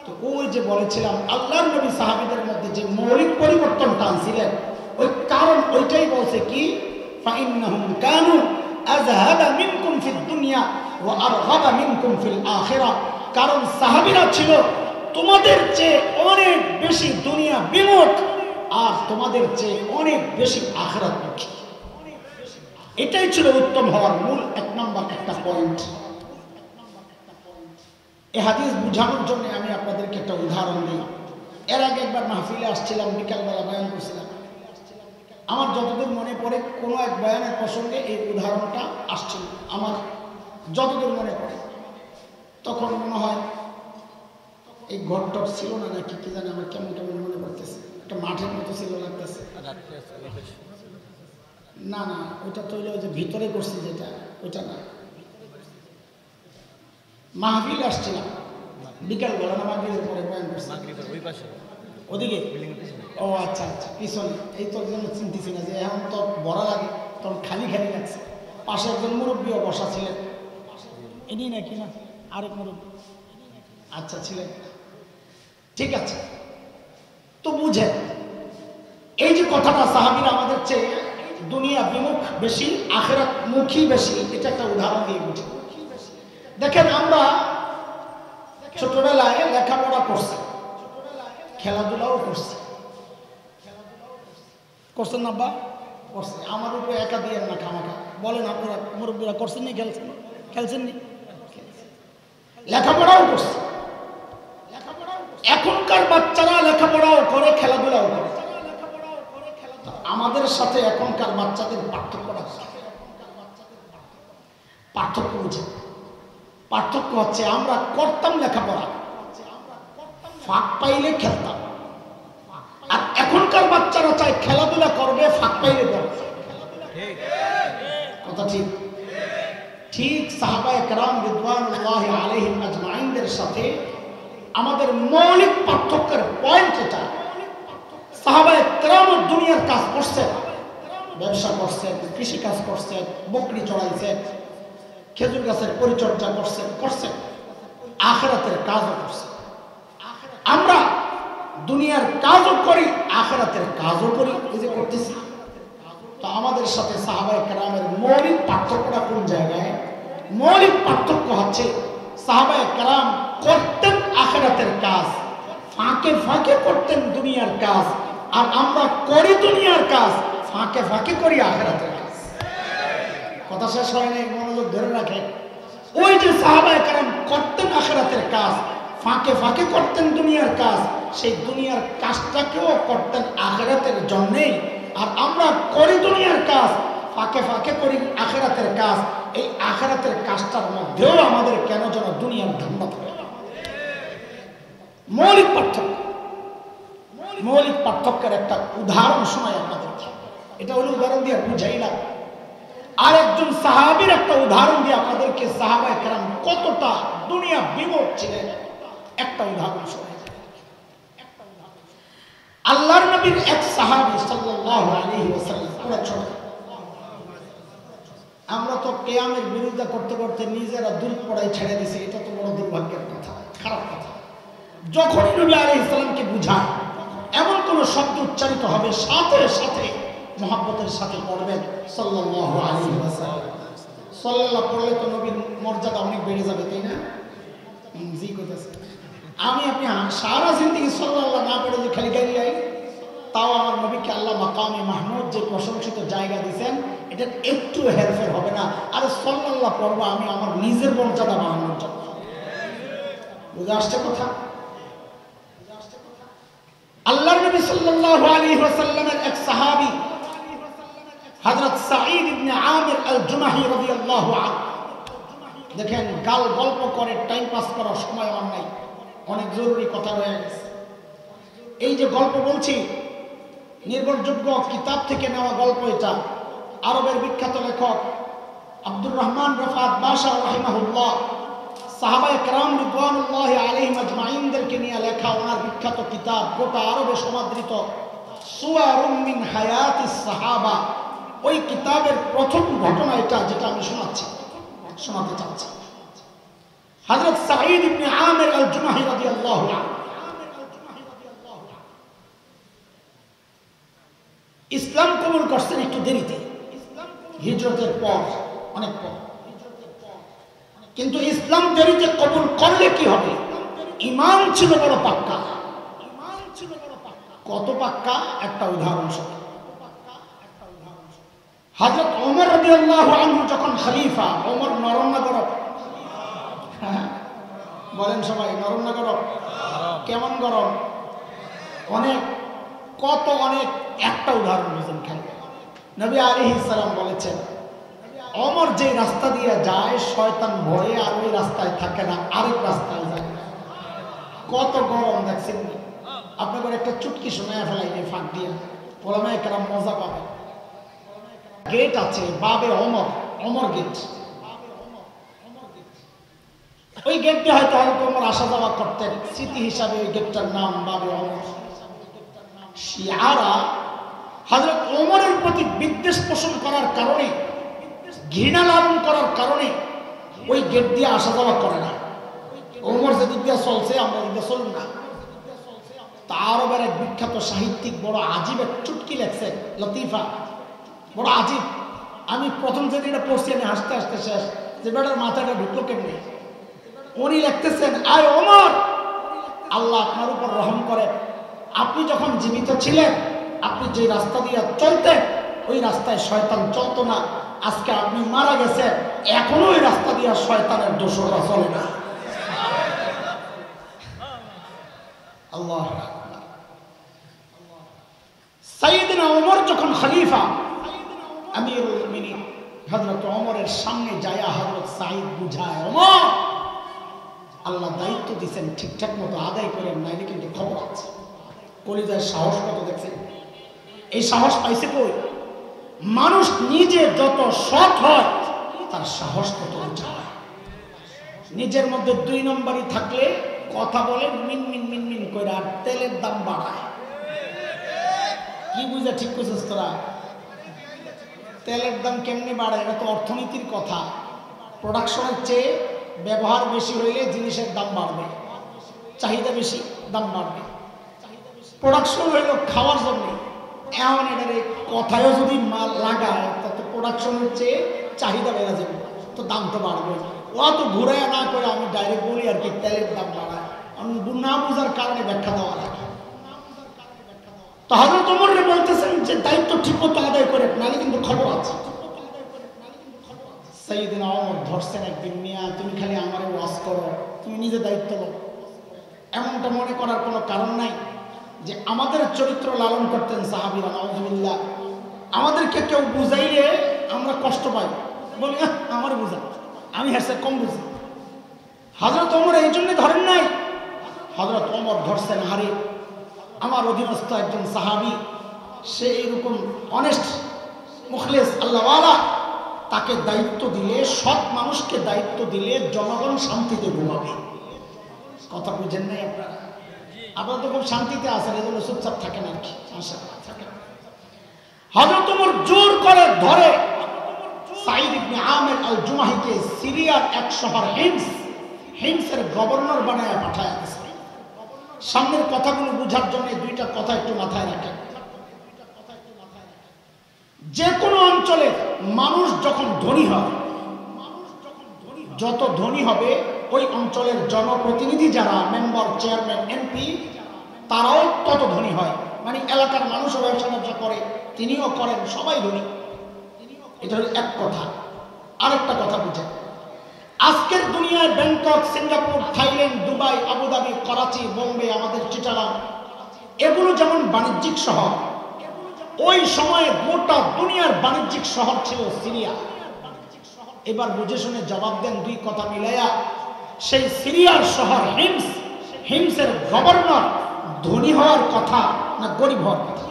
তো ওই যে বলেছিলাম আল্লাহর নবী সাহাবীদের মধ্যে যে মৌলিক পরিবর্তনটা আনছিলেন, ওই কারণ ওইটাই বলছে কি, ফাইন্নাহুম কানু আযহাবা মিনকুম ফিদ দুনিয়া ওয়া আরগাবা মিনকুম ফিল আখিরাহ। কারণ সাহাবীরা ছিল তোমাদের চেয়ে অনেক বেশি দুনিয়া বিমুখ আর তোমাদের চেয়ে অনেক বেশি আখিরাতমুখী। এটাই ছিল উত্তম হওয়ার মূল 1 নম্বর একটা পয়েন্ট। এই হাদিস বুঝানোর জন্য আমি আপনাদেরকে একটা উদাহরণ দিই। এর আগে একবার মাহফিলে আসছিলাম, বিকালবেলা বয়ান করছিলাম। আমার যতদূর মনে পড়ে কোনো এক বয়ানের প্রসঙ্গে এই উদাহরণটা আসছিল আমার যতদূর মনে পড়ে। তখন মনে হয় এই ঘরটর ছিল না নাকি কি জানি, আমার কেমন কেমন মনে পড়তেছে, একটা মাঠের মতো ছিল লাগতেছে। না না, ওইটা তো ওই যে ভিতরে করছি যেটা, ওইটা না। মাহফিল আসছিলাম বিকালবেলা, না মাগরিবের পরে বয়ান করছি ওদিকে। ও আচ্ছা আচ্ছা, পিছনে। এই তোর জন্য চিন্তিছি না যে এখন তো বড় লাগে, তখন খালি খালি লাগছে। পাশে একজন মুরব্বীও বসা ছিলেন, এনি নাকি না আরেক মুরব্বী? আচ্ছা ছিলেন, ঠিক আছে। তো বুঝেন এই যে কথাটা, সাহাবীরা আমাদের চেয়ে দুনিয়া বিমুখ বেশি, আখিরাত মুখী বেশি, এটা একটা উদাহরণ দিয়ে বুঝি। দেখেন আমরা ছোটবেলায় লেখাপড়া করছি, খেলাধুলাও করছি, করছেন না বা করছে? আমার উপরে একা দিয়ে না খামাখা বলেন, আপনারা মুরব্বীরা করছেন নি? খেলছেন নি? লেখাপড়াও করছে। এখনকার বাচ্চারা লেখাপড়াও করে, খেলাধুলাও করে। আমাদের সাথে এখনকার বাচ্চাদের পার্থক্যটা, পার্থক্য বুঝে। পার্থক্য হচ্ছে আমরা করতাম লেখাপড়া, ফাঁক পাইলে খেলতাম। আর এখনকার বাচ্চারা চায় খেলাধুলা করবে, ফাঁক পাইলে করবে। কথা ঠিক? ঠিক সাহাবায়ে কেরাম রিদওয়ানুল্লাহি আলাইহিম আজমাইনদের সাথে আমাদের মৌলিক পার্থক্যের পয়েন্ট এটা। সাহাবায়ে কেরাম দুনিয়ার কাজ করছেন, ব্যবসা করছেন, কৃষি কাজ করছেন, বকরি চড়াইছেন, খেজুর গাছের পরিচর্যা করছেন, আখিরাতের কাজও করছেন। আমরা দুনিয়ার কাজও করি, আখিরাতের কাজও করি, এই যে করতেছি। তো আমাদের সাথে সাহাবায়ে কেরামের মৌলিক পার্থক্যটা কোন জায়গায়? মৌলিক পার্থক্য হচ্ছে সাহাবায়ে কেরাম করতেন আখিরাতের কাজ, ফাঁকে ফাঁকে করতেন দুনিয়ার কাজ। আর আমরা করি দুনিয়ার কাজ, ফাঁকে ফাঁকে করি আখিরাতের কাজ। কথা শেষ হয় নাই, মনোযোগ ধরে রাখেন। ওই যে সাহাবায়ে কেরাম করতেন আখিরাতের কাজ, ফাঁকে ফাঁকে করতেন দুনিয়ার কাজ, সেই দুনিয়ার কাজটাকেও করতেন আখিরাতের জন্যেই। আর আমরা করি দুনিয়ার কাজ, ফাঁকে ফাঁকে করি আখিরাতের কাজ। এই আখিরাতের কাজটার মধ্যেও আমাদের কেন যেন দুনিয়ার ধান্দা থাকে। মৌলিক পার্থক্য। মৌলিক পার্থক্যের একটা উদাহরণ শোনাই আপনাদেরকে। এটা হলো উদাহরণ দিয়ে বুঝাইলাম। আর একজন সাহাবীর একটা উদাহরণ দিয়ে আপনাদেরকে সাহাবায়ে কেরাম কতটা দুনিয়া বিমুখ ছিলেন একটা উদাহরণ শোনাই। আল্লাহর নবীর এক সাহাবী সাল্লাল্লাহু আলাইহি ওয়াসাল্লাম, আমরা তো কিয়ামের বিরোধিতা করতে করতে নিজেরা দূর পড়াই ছেড়ে দিছি। এটা তো বড় দুর্ভাগ্যের কথা, খারাপ কথা। যখনই নবী আলাইহিস সালামকে বুঝায়, এমন কোন শব্দ উচ্চারিত হবে, সাথে সাথে মহব্বতের সাথে পড়বেন সাল্লাল্লাহু আলাইহি ওয়াসাল্লাম। সাল্লাল্লাহু পড়লে তো নবীর মর্যাদা অনেক বেড়ে যাবে, তাই না? জি কইতাছে। আমি আপনি সারা জিন্দেগি সাল্লাল্লাহু না পড়ে যে খালি গালি গাই, তাও আমার নবীকে আল্লাহ মাকামে মাহমুদ যে প্রশংসিত জায়গা দিয়েছেন, এটা একটু হেরফের হবে না। আর সাল্লাল্লাহু পড়বা আমি আমার নিজের মর্যাদা বাড়ানোর জন্য। বুঝে আসছে কথা? আল্লাহর নবী সাল্লাল্লাহু আলাইহি ওয়াসাল্লামের এক সাহাবী হযরত সাঈদ ইবনে আমির আল-জুমাহি রাদিয়াল্লাহু আনহু, দেখেন গল্প করে টাইম পাস করার সময় আমার নাই, অনেক জরুরি কথা রয়ে গেছে। এই যে গল্প বলছি, নির্ভরযোগ্য কিতাব থেকে নেওয়া গল্প। এটা আরবের বিখ্যাত লেখক আব্দুর রহমান রফাত বাশা রাহিমাহুল্লাহ সাহাবায়ে কেরাম রিদওয়ানুল্লাহি আলাইহিম আজমাইনদেরকে নিয়ে লেখা ওনার বিখ্যাত কিতাব, গোটা আরবে সমাদৃত সুওয়ারুম মিন হায়াতিস সাহাবা। ওই কিতাবের প্রথম ঘটনা এটা, যেটা আমি শোনাতে চাচ্ছি। হযরত সাঈদ ইবনে আমির আল-জুমাহি রাদিয়াল্লাহু আনহু ইসলাম কবুল করছেন একটু দেরিতে, হিজরতের পর, অনেক পর। কিন্তু ইসলাম দেরিতে কবুল করলে কি হবে? ঈমান ছিল বড় পাক্কা। কত পাক্কা একটা উদাহরণ স্বরূপ। হযরত ওমর রাদিয়াল্লাহু আনহু যখন খলিফা, ওমর নরম না গরম? হ্যাঁ বলেন সবাই, নরম না গরম? কেমন গরম? অনেক, কত অনেক। একটা উদাহরণ বুঝেন খালি। নবী আলাইহিস সালাম বলেছেন, ওমর যে রাস্তা দিয়ে যায় শয়তান ভয়ে আর ওই রাস্তায় থাকে না, আরেক রাস্তায় যায়। কত গরম দেখছেন? আপনাদের একটা চুটকি শোনায় ফেলাই এই ফাঁক দিয়ে, ওলামায়ে কেরাম মজা পাবে। গেট আছে বাবে ওমর, ওমর গেট। ওই গেট দিয়ে হয়তো ওমর আসা যাওয়া করতেন, স্মৃতি হিসাবে ওই গেটটার নাম বাবে ওমর। শিয়ারা হযরত ওমরের প্রতি বিদ্বেষ পোষণ করার কারণে, ঘৃণা লালন করার কারণে ওই গেট দিয়ে আসা যাওয়া করে না। ওমর যেদিক দিয়ে চলছে আমরা এদিক দিয়ে চলুন না। তা আরবের এক বিখ্যাত সাহিত্যিক বড় আজীব এক চুটকি লেখছেন, লতিফা, বড় আজীব। আমি প্রথম যেদিন এটা পড়ছি আমি হাসতে হাসতে শেষ, যে বেটার মাথাটা ঢুকলো কেমনি। উনি লিখতেছেন, আয় ওমর, আল্লাহ আপনার উপর রহম করে, আপনি যখন জীবিত ছিলেন আপনি যে রাস্তা দিয়ে চলতেন ওই রাস্তায় শয়তান চলতো না। আজকে আপনি মারা গেছেন, এখনো ওই রাস্তা দিয়ে শয়তানের দোসররা চলে না। আল্লাহ। সাইয়েদনা ওমর যখন খলিফা, আমিরুল মুমিনিন হযরত ওমরের সামনে যায়া হযরত সাঈদ বুঝায়, ওমর আল্লাহ দায়িত্ব দিয়েছেন ঠিকঠাক মতো আদায় করেন, নাইলে কিন্তু খবর আছে। কলিজার সাহস কত দেখছেন? এই সাহস পাইছে কই? মানুষ নিজে যত সৎ হয় তার সাহস তত উঁচা হয়। নিজের মধ্যে 2 নম্বরই থাকলে কথা বলে মিনমিন মিনমিন করে, আর তেলের দাম বাড়ায়। কি বুঝা ঠিক করছিস তোরা? তেলের দাম কেমনি বাড়ে? এটা তো অর্থনীতির কথা। প্রোডাকশনের চেয়ে ব্যবহার বেশি হইলে জিনিসের দাম বাড়বে, চাহিদা বেশি, দাম বাড়বে। প্রোডাকশন হইল খাওয়ার জন্য, এমন এটার কথায়ও যদি মাল লাগায় তত প্রোডাকশনের চেয়ে চাহিদা বেড়ে যাবে, তো দাম তো বাড়বে। ও তো ঘুরে না করে আমি ডাইরেক্ট বলি আর কি, তেলের দাম বাড়ায়। আমি না বুঝার কারণে ব্যাখ্যা দেওয়া লাগে। তো হযরত ওমর বলতেছেন যে দায়িত্ব ঠিক মতো আদায় করে, নালে কিন্তু খবর আছে। সাইয়েদনা ওমর ধরছেন একদিন, মিয়া তুমি খালি আমারে ওয়াজ করো, তুমি নিজে দায়িত্ব নাও। এমনটা মনে করার কোনো কারণ নাই যে আমাদের চরিত্র লালন করতেন সাহাবীরা, নাউযুবিল্লাহ। আমাদেরকে কেউ বুঝাইলে আমরা কষ্ট পাই, বলি আমার বুঝা, আমি হেসে কম বুঝি। হযরত ওমর এই জন্য ধরেন নাই। হযরত ওমর ধরছেন, হারে আমার অধীনস্থ একজন সাহাবী, সে এইরকম অনেস্ট মুখলেস আল্লাহওয়ালা, তাকে দায়িত্ব দিলে, সৎ মানুষকে দায়িত্ব দিলে জনগণ শান্তিতে ঘুমাবে। কথা বুঝেন নাই আপনারা? আপনারা তো খুব শান্তিতে আছেন, এজন্য চুপচাপ থাকেন আর কি। হযরত ওমর জোর করে ধরে সাঈদ ইবনে আমির আল জুমাহিকে সিরিয়ার এক শহর হিমসের গভর্নর বানায় পাঠায় দিয়েছে। সামনের কথাগুলো বোঝার জন্য 2টা কথা একটু মাথায় রাখেন। যে কোনো অঞ্চলে মানুষ যখন ধনী হয়, যত ধনী হবে ওই অঞ্চলের জনপ্রতিনিধি যারা মেম্বার, চেয়ারম্যান, এমপি, তারাও তত ধনী হয়। মানে এলাকার মানুষও ব্যবসা ব্যবসা করে, তিনিও করেন, সবাই ধনী। এটা হল এক কথা। আরেকটা কথা বুঝেন, আজকের দুনিয়ায় Bangkok, Singapore, Thailand, Dubai, Abu Dhabi, Karachi, Bombay, আমাদের চিটাগাং, এগুলো যেমন বাণিজ্যিক শহর, ওই সময়ে গোটা দুনিয়ার বাণিজ্যিক শহর ছিল সিরিয়া। এবার বুঝে শুনে জবাব দেন 2 কথা মিলাইয়া। সেই সিরিয়ার শহর হিমসের গভর্নর ধনী হওয়ার কথা না গরিব হওয়ার কথা?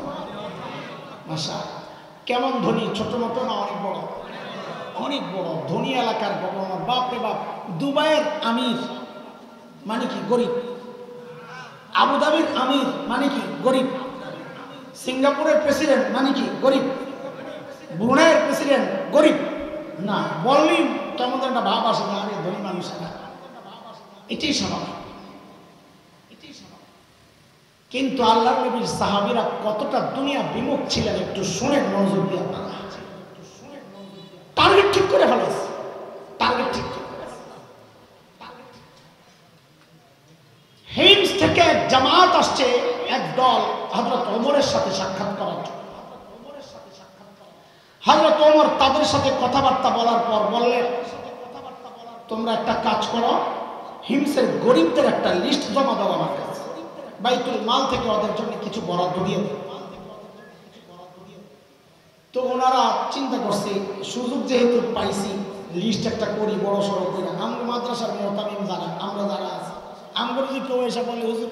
মাশা, কেমন ধনী? ছোট মতো না অনেক বড়? অনেক বড় ধনী এলাকার গভর্নর। বাপ রে বাপ। দুবাইয়ের আমির মানে কি? গরিব। আবুধাবির আমির মানে কি? গরিব। সিঙ্গাপুরের প্রেসিডেন্ট মানে কি? গরিব। ব্রুনাইয়ের প্রেসিডেন্ট গরিব না? বললেই কেমন একটা ভাব আসে না, আরে ধনী মানুষ না। এটাই স্বাভাবিক। কিন্তু আল্লাহর নবীর সাহাবীরা কতটা দুনিয়া বিমুখ ছিলেন একটু শুনেন মনোযোগ দিয়ে। আপনারা টার্গেট ঠিক করে ফেলেছে, টার্গেট ঠিক করে ফেলেছে। হিমস থেকে এক জামাত আসছে, এক দল হযরত ওমরের সাথে সাক্ষাৎ করার জন্য। হযরত ওমর তাদের সাথে কথাবার্তা বলার পর বললেন, তোমরা একটা কাজ করো, হিমসের গরিবদের একটা লিস্ট জমা দাও আমার কাছে, বাইতুল মাল থেকে ওদের জন্য কিছু বরাদ্দ দিয়ে দাও। তো ওনারা চিন্তা করছে, সুযোগ যেহেতু পাইছি, লিস্ট একটা করি বড় সড়ো করে। আমরা মাদ্রাসার মোহতামিম যারা, আমরা যারা আছি, আমরা যদি কেউ এসে বলে হুজুর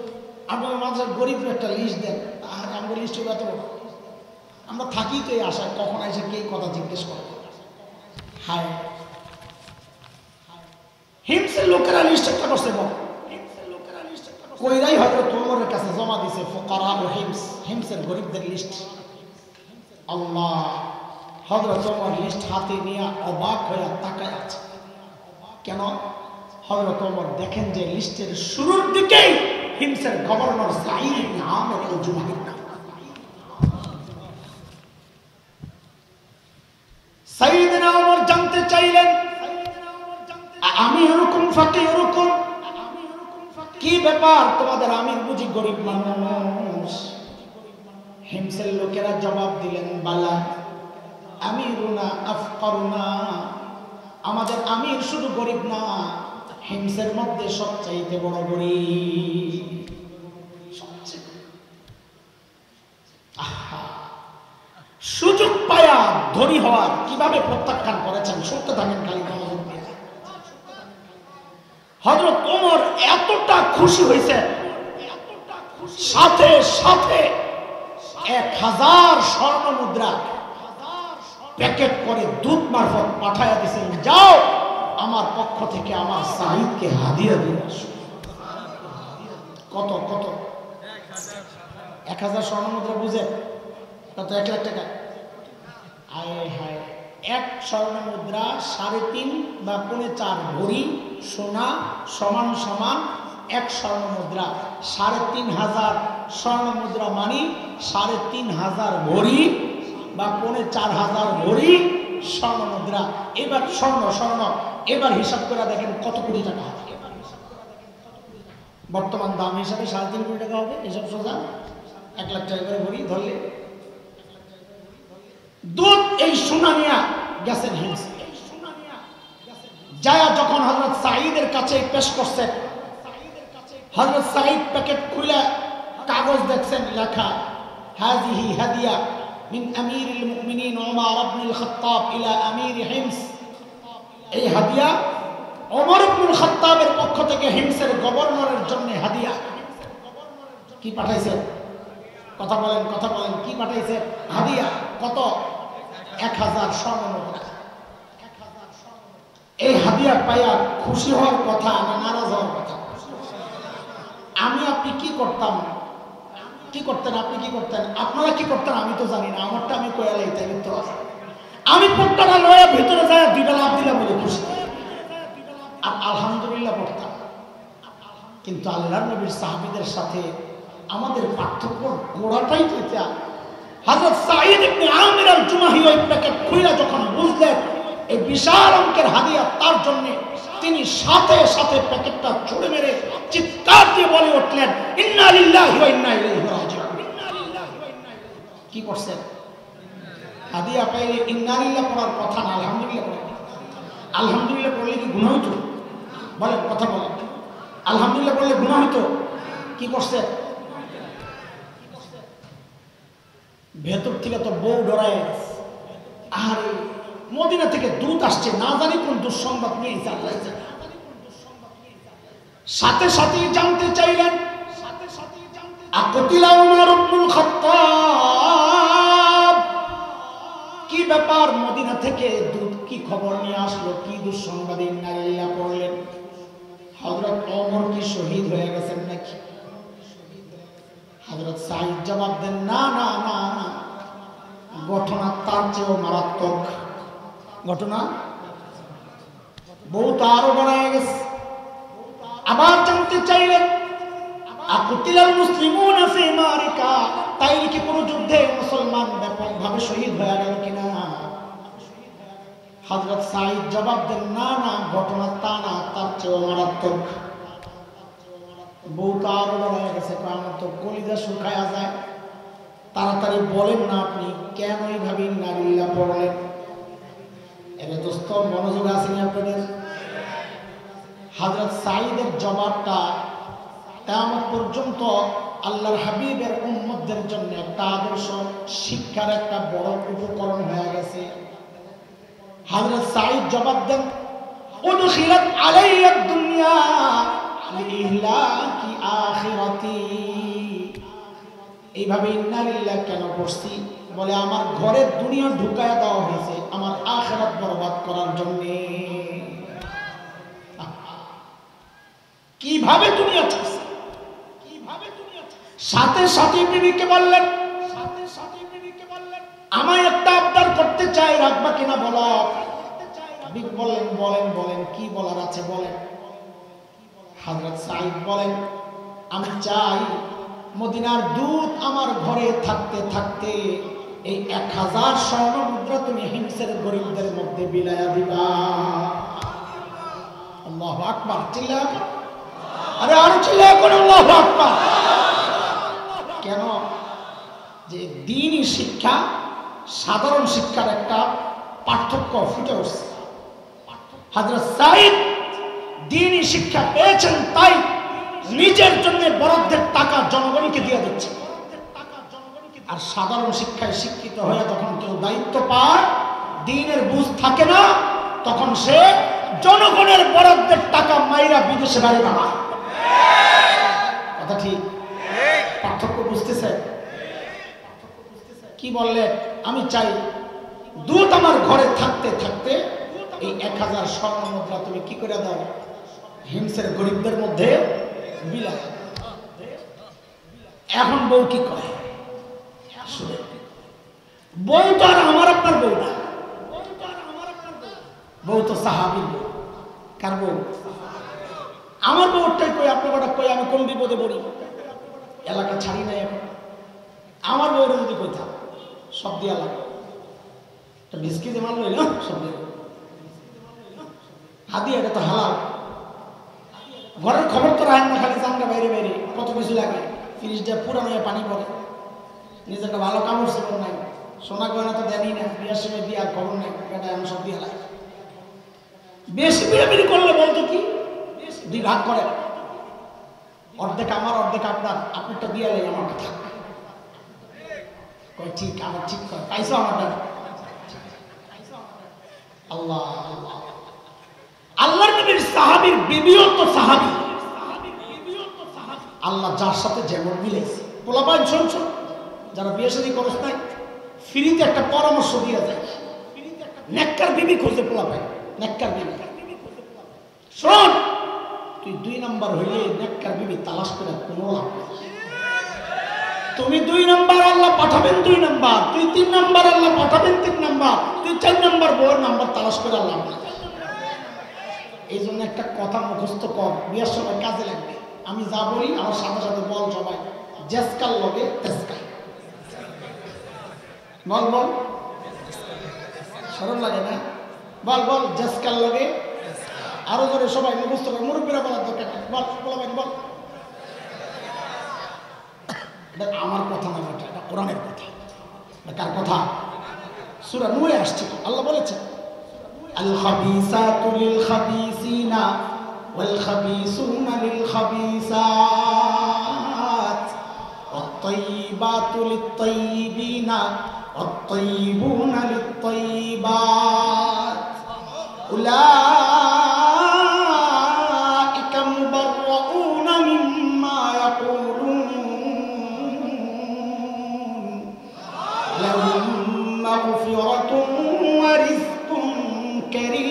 আপনার মাদ্রাসার গরিব একটা লিস্ট দেন, আর আমরা লিস্ট এত বড়, আমরা থাকি তো এই আশায় কখন এসে কে কথা জিজ্ঞেস করে। হায় হিমসের লোকেরা লিস্ট একটা করছে, বল কইরাই হয়তো তোমরের কাছে জমা দিছে ফুকারা ও হিমস, হিমসের গরিবদের লিস্ট। আল্লাহ, হযরত ওমর লিস্ট হাতে নিয়ে অবাক হয়ে তাকায় আছে। কেন? হযরত ওমর দেখেন যে লিস্টের শুরুর দিকেই হিমসের গভর্নর সাঈদ ইবনে আমির আল-জুমাহির নাম। সাইয়েদনা ওমর জানতে চাইলেন, আমি এরকম ফাঁকে এরকম কি ব্যাপার, তোমাদের আমির বুঝি গরিব মানুষ? হিমসের লোকেরা জবাব দিলেন, বালা আমিরুনা আফকারুনা, আমাদের আমির শুধু গরিব না, হিমসের মধ্যে সবচাইতে বড় গরিব। সুযোগ পায়া ধনী হওয়ার কিভাবে প্রত্যাখ্যান করেছেন শুনতে থাকেন খালি। হযরত ওমর এতটা খুশি হয়েছে, সাথে সাথে 1000 স্বর্ণ মুদ্রা প্যাকেট করে দূত মারফত পাঠাইয়া দিয়েছেন, যাও আমার পক্ষ থেকে আমার সাঈদকে হাদিয়া দিয়ে আসো। কত কত? 1000 স্বর্ণ মুদ্রা বুঝে কত? 1 লাখ টাকা। হায় হায়, এক স্বর্ণ মুদ্রা 3.5 বা 4.25 ভরি সোনা সমান সমান এক স্বর্ণ মুদ্রা। 3500 স্বর্ণ মুদ্রা মানে 3500 ভরি বা 4500 ভরি স্বর্ণ মুদ্রা। এবার স্বর্ণ স্বর্ণ এবার হিসাব করে দেখেন কত কোটি টাকা হবে। বর্তমান দাম হিসাবে 3.5 কোটি টাকা হবে। এসব সোজা 1 লাখ টাকা করে ভরি ধরলে। দুধ এই সোনা নিয়ে গেছেন হিমস, যায়া যখন হযরত সাঈদের কাছে পেশ করছে, হযরত সাঈদ প্যাকেট খুলে কাগজ দেখছেন, লেখা হাযিহি হাদিয়া মিন আমিরিল মুমিনিন ওমর ইবনুল খাত্তাব ইলা আমির হিমস। এই হাদিয়া ওমর ইবনুল খাত্তাবের পক্ষ থেকে হিমসের গভর্নরের জন্য হাদিয়া। কি পাঠাইছে? কথা বলেন কথা বলেন, কি পাঠাইছে? হাদিয়া। কত? 1000 স্বর্ণ মুদ্রা। এই হাদিয়া পাইয়া খুশি হওয়ার কথা না নারাজ হওয়ার কথা? আমি আপনি কি করতাম? কি করতেন? আপনি কি করতেন? আপনারা কি করতেন? আমি তো জানি না, আমারটা আমি কইয়া লাইতাই তো। আমি পট্টাটা লয়ে ভিতরে যায় 2 বেলা দিলাম বলে খুশি আর আলহামদুলিল্লাহ পড়তাম। কিন্তু আল্লাহর নবীর সাহাবীদের সাথে আমাদের পার্থক্য গোড়াটাই এটা। হযরত সাঈদ ইবনে আমির আল-জুমাহি ওই প্যাকেট খুলে যখন বুঝলেন এই বিশাল অঙ্কের হাদিয়া তার জন্য, তিনি সাথে সাথে প্যাকেটটা ছুঁড়ে মেরে চিৎকার দিয়ে বলে উঠলেন, ইন্না লিল্লাহি ওয়া ইন্না ইলাইহি রাজিউন। কি করছেন? হাদিয়া পাইলে ইন্না লিল্লাহ পড়ার কথা না, আলহামদুলিল্লাহ পড়া। আলহামদুলিল্লাহ পড়লে কি গুনাহ হতো? বলেন, কথা বলেন। আলহামদুলিল্লাহ পড়লে গুনাহ হতো? কি করছেন? ভেতর থেকে তো বউ ডরায় গেছে। আর মদিনা থেকে দূত আসছে, না জানি কোন দুঃসংবাদ নিয়ে আল্লাহ জানে। সাথে সাথেই জানতে চাইলেন, আকুতিলা উমর ইবনুল খাত্তাব, কি ব্যাপার? মদিনা থেকে দূত কি খবর নিয়ে আসলো? কি দুঃসংবাদ? ইন্না লিল্লাহ পড়লেন। হযরত ওমর কি শহীদ হয়ে গেছেন নাকি? হযরত সাঈদ জবাব দেন, না না না, ঘটনা তার চেয়েও মারাত্মক। ঘটনা বহুত আরো বাড়ায় গেছে। আবার জানতে চাইলেন, আকুতিলাল মুসলিমুনা ফি মারিকা, তাইলে কি কোনো যুদ্ধে মুসলমান ব্যাপকভাবে শহীদ হয়ে গেল কিনা? হযরত সাঈদ জবাব দেন, না না, ঘটনা তা না, তার চেয়েও মারাত্মক। বহুত আরো বাড়ায় গেছে। আমার তো কলিজা শুকায়া যায়। তাড়াতাড়ি বলেন না আপনি কেন এইভাবে ইন্নালিল্লাহ পড়লেন? এর দোস্ত মনোযোগ আসেনি আপনাদের? হযরত সাঈদের জবাবটা কিয়ামত পর্যন্ত আল্লাহর হাবিবের উম্মতদের জন্য একটা আদর্শ শিক্ষার একটা বড় উপকরণ হয়ে গেছে। হযরত সাঈদ জবাব দেন, উদখিলাত আলাইয়া দুনিয়া লিইহলাকি আখিরাতি। এইভাবে ইন্নালিল্লাহ কেন পড়ছি? বলে আমার ঘরে দুনিয়া ঢুকায়া দেওয়া হয়েছে আমার আখিরাত বরবাদ করার জন্য। কিভাবে দুনিয়া চলছে, সাথে সাথে বিবিকে বললেন, আমায় একটা আবদার করতে চাই, রাখবা কিনা বলো। বিবি বললেন, বলেন বলেন কি বলার আছে বলেন। হযরত সাঈদ বলেন, আমি চাই মদিনার দূত আমার ঘরে থাকতে থাকতে এই 1000 স্বর্ণ মুদ্রা তুমি হিমসের গরিবদের মধ্যে বিলায়া দিবা। আল্লাহু আকবার, চিল্লা, আরে আর চিল্লা করে আল্লাহু আকবার। কেন? যে দ্বীনি শিক্ষা সাধারণ শিক্ষার একটা পার্থক্য ফুটে উঠছে। হযরত সাঈদ দ্বীনি শিক্ষা পেয়েছেন, তাই নিজের জন্য বরাদ্দের টাকা জনগণকে দিয়ে দিচ্ছে। আর সাধারণ শিক্ষায় শিক্ষিত হয়ে তখন কেউ দায়িত্ব পায়, দ্বীনের বুঝ থাকে না, তখন সে জনগণের বরাদ্দের টাকা মাইরা বিদেশে বাড়ি বানায়। কথা ঠিক? পার্থক্য বুঝতেছে? কি বললেন? আমি চাই দূত আমার ঘরে থাকতে থাকতে এই 1000 স্বর্ণ মুদ্রা তুমি কি করে দাও, হিমসের গরিবদের মধ্যে বিলায়। এখন বউ কি কয়? বউ তো আর আমার আপনার বউ না, বউ তো সাহাবীর বউ। কার বউ? আমার বউটাই কই, আপনার বউটা কই, আমি কোন বিপদে পড়ি? এলাকা ছাড়ি নাই এখন। আমার বউরে যদি কইতাম সব দিয়া লাগে, বিস্কি যে মাল লইল সব দিয়ে হাদি, এটা তো হালাল। ঘরের খবর তো রাখেন না, খালি চামড়া বাইরে বাইরে কত কিছু লাগে। ফ্রিজ দিয়ে পুরানো হয়ে পানি পড়ে, নিজে একটা ভালো কামড় ছিল নাই, সোনা গয়না তো দেনই না, বিয়ার সময় দিয়ে আর খবর নেই, এটা আমি সব দিয়ে লাগে। বেশি বিড়াবিড়ি করলে বলতো কি 2 ভাগ করে, অর্ধেক আমার অর্ধেক আপনার, আপনারটা দিয়ে নেই আমারটা থাকবে। কই ঠিক, আমার ঠিক কর, পাইছো আমারটা। আল্লাহ আল্লাহ, আল্লাহর নবীর সাহাবীর বিবিও তো সাহাবী। আল্লাহ যার সাথে যেমন মিলেছে, পোলাপান শুনছ, যারা বিয়ে শাদী করছ নাই, ফ্রিতে একটা পরামর্শ দিয়ে যায়, নেককার বিবি খুঁজে পোলাপান, নেককার বিবি। শোন, তুই 2 নাম্বার হইলে নেককার বিবি তালাশ করে কোনো লাভ নেই। তুমি 2 নাম্বার আল্লাহ পাঠাবেন 2 নাম্বার, তুই 3 নাম্বার আল্লাহ পাঠাবেন 3 নাম্বার, তুই 4 নাম্বার বউর নাম্বার তালাশ করে আল্লাহ। এই জন্য একটা কথা মুখস্থ কর, বিয়ের সময় কাজে লাগবে। আমি যা বলি আমার সাথে সাথে বল সবাই, জেসকাল লগে তেসকাল। বল বল, সরল লাগে না? বল বল, জেসকাল লগে। আরো জোরে সবাই মুখস্থ কর, মুরব্বীরা বলার দরকার নেই, বল বলবেন বল। এটা আমার কথা না, এটা কোরআনের কথা। কার কথা? সূরা নূরে আসছে, আল্লাহ বলেছেন, আল খাবিসাতু লিল খাবিসিনা ওয়াল খাবিসুনা লিল খাবিসাত ওয়াত তাইয়িবাতু লিত তাইয়িবিনা ওয়াত তাইয়িবুনা লিত তাইয়িবাত উলাইকা মুবাররাউনা মিম্মা ইয়াকুলুন লাহুম মাগফিরাতুন ওয়া রিজকুন কারীম।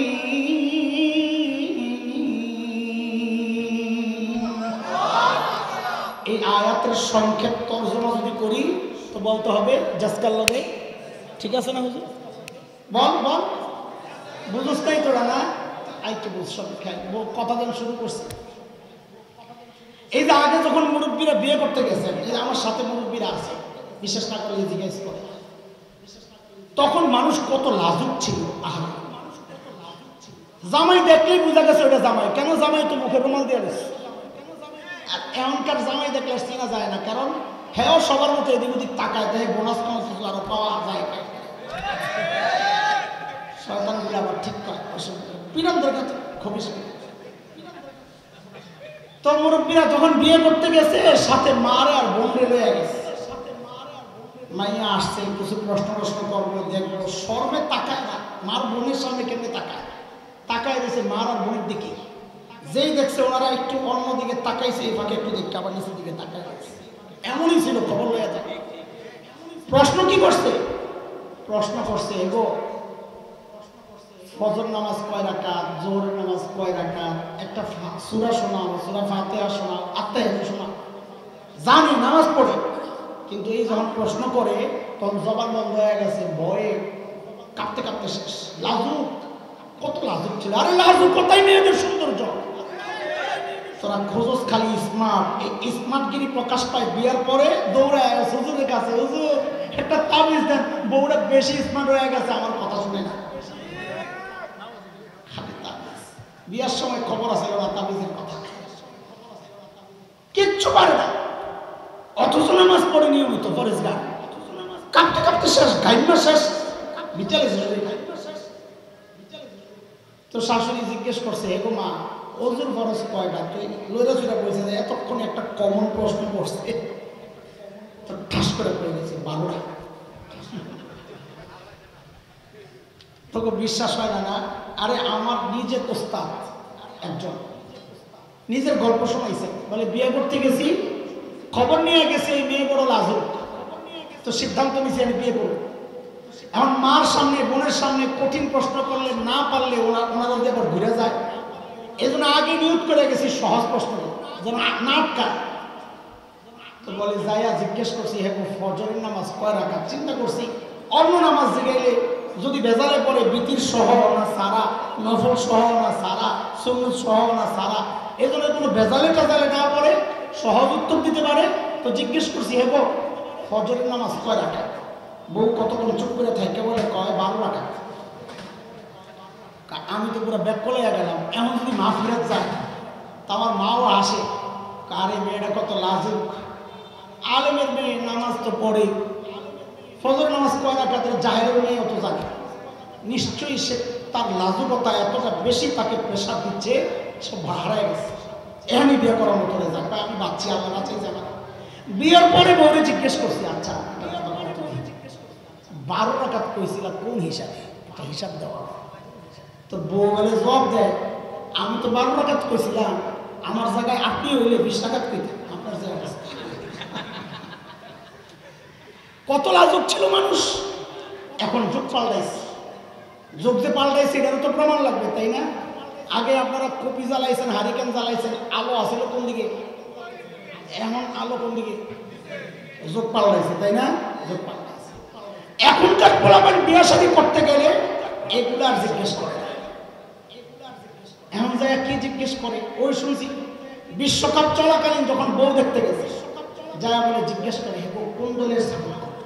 এই আয়াতের সংক্ষেপ তরজমা যদি করি তো বলতে হবে জাসকাল লগে। ঠিক আছে না হুজুর? বল বল, বুঝছ তাই তোরা না? আইকে বুঝ, সব কথা যেন শুরু করছে। এই যে আগে যখন মুরব্বীরা বিয়ে করতে গেছেন, এই যে আমার সাথে মুরব্বীরা আছে, বিশেষ না করলে জিজ্ঞেস করে, তখন মানুষ কত লাজুক ছিল। আহা, জামাই দেখলেই বোঝা গেছে ওটা জামাই। কেন? জামাই তো মুখে রুমাল দিয়ে গেছে। আর এমনকার জামাই দেখলে চেনা যায় না, কারণ হ্যাঁ সবার মতো এদিক ওদিক তাকায় দেখে বোনাস কোনো কিছু আরো পাওয়া যায়। শয়তানগুলো আবার ঠিক করে পিরানদের কাছে খবিস। তো মুরব্বীরা যখন বিয়ে করতে গেছে সাথে মারে আর বোনরে লয়ে গেছে। মাইয়া আসছে কিছু প্রশ্ন করবো দেখবো, শর্মে তাকায় না, মার বোনের সামনে কেমনে তাকায়, তাকায় দিয়েছে মার আর বোনের দিকে। যেই দেখছে ওনারা একটু অন্যদিকে তাকাইছে, এই ফাঁকে একটু দেখতে আবার নিচের দিকে তাকায় গেছে। এমনই ছিল, খবর লইয়া থাকে। প্রশ্ন কি করছে? প্রশ্ন করছে এগো ফজর নামাজ কয় রাকাত, জোহরের নামাজ কয় রাকাত, একটা সূরা শোনাও, সূরা ফাতিহা শোনাও, আত্মাহিয়াত শোনাও। জানি নামাজ পড়ে, কিন্তু এই যখন প্রশ্ন করে তখন জবান বন্ধ হয়ে গেছে, ভয়ে কাঁপতে কাঁপতে শেষ। লাজুক, কত লাজুক ছিল। আরে লাজুক কোথায় মেয়েদের সৌন্দর্য? তোরা খোঁজস খালি স্মার্ট। এই স্মার্টগিরি প্রকাশ পায় বিয়ার পরে দৌড়ায় হুজুরের কাছে, হুজুর একটা তাবিজ দেন, বউরা বেশি স্মার্ট হয়ে গেছে, আমার কথা শুনে না। খালি তাবিজ। বিয়ার সময় খবর আছে ওরা তাবিজের কথা, কিচ্ছু পারে না। অথচ নামাজ পড়ে নিয়মিত ফরেজগার, কাঁপতে কাঁপতে শেষ, গাইমা শেষ, বিচালে তো শাশুড়ি জিজ্ঞেস করছে, এগো মা ওজুর ফরজ কয়টা? তুই লইরা চুরা বলছে যে এতক্ষণে একটা কমন প্রশ্ন করছে, তো ঠাস করে পড়ে গেছে 12টা। তোকে বিশ্বাস হয় না? না, আরে আমার নিজের ওস্তাদ একজন নিজের গল্প শোনাইছে, বলে বিয়ে করতে গেছি, খবর নিয়ে গেছে এই মেয়ে বড় লাজুক, তো সিদ্ধান্ত নিয়েছি আমি বিয়ে করবো। এখন মার সামনে বোনের সামনে কঠিন প্রশ্ন করলে না পারলে ওনারা যদি আবার ঘুরে যায়, এই জন্য আগে নিয়োগ করে গেছি সহজ প্রশ্ন যেন না আটকায়। তো বলে যাইয়া জিজ্ঞেস করছি, হ্যাঁ ফজরের নামাজ কয় রাকাত? চিন্তা করছি অন্য নামাজ জিগাইলে যদি বেজালে পড়ে বিতির সহ না সারা, নফল সহ না সারা, সুন্নত সহ না সারা, এই জন্য কোনো বেজালে টেজালে না পড়ে সহজ উত্তর দিতে পারে। তো জিজ্ঞেস করছি, হ্যাঁ গো ফজরের নামাজ কয় রাকাত? বউ কতক্ষণ চুপ করে থাকে, বলে কয় 12 রাকাত। আমি তো পুরো ব্যাক করে গেলাম, এমন যদি মা ফিরত যায় তা আমার মাও আসে, আরে মেয়েটা কত লাজুক, আলেমের মেয়ে নামাজ তো পড়ে, ফজর নামাজ কয় রাকাতের জাহেরের মেয়ে অত জানে, নিশ্চয়ই সে তার লাজুকতা এতটা বেশি তাকে প্রেশার দিচ্ছে, সব হারায় গেছে। এমনি বিয়ে করার মতো যায়, আমি বাচ্চি আল্লাহ বাঁচাই যাবে। বিয়ের পরে বউরে জিজ্ঞেস করছি, আচ্ছা 12 রাকাত কইছিলাম কোন হিসাবে? একটা হিসাব দেওয়া। তো বউ বলে জবাব দেয়, আমি তো 12 রাকাত কইছিলাম, আমার জায়গায় আপনি হইলে 20 রাকাত কইতেন, আপনার জায়গায়। কত লাজুক ছিল মানুষ। এখন যুগ পাল্টাইছে, যুগ যে পাল্টাইছে এটারও তো প্রমাণ লাগবে, তাই না? আগে আপনারা কপি জ্বালাইছেন, হারিকেন জ্বালাইছেন, আলো আসলে কোন দিকে, এমন আলো কোন দিকে? যুগ পাল্টাইছে, তাই না? যুগ পাল্টাইছে। এখনকার পোলাপান বিয়ে শাদী করতে গেলে এগুলো আর জিজ্ঞেস করে, এমন জায়গায় কি জিজ্ঞেস করে? ওই শুনছি বিশ্বকাপ চলাকালীন যখন বউ দেখতে গেছে, যা বলে জিজ্ঞেস করে, কোন দলের সাপোর্ট করে,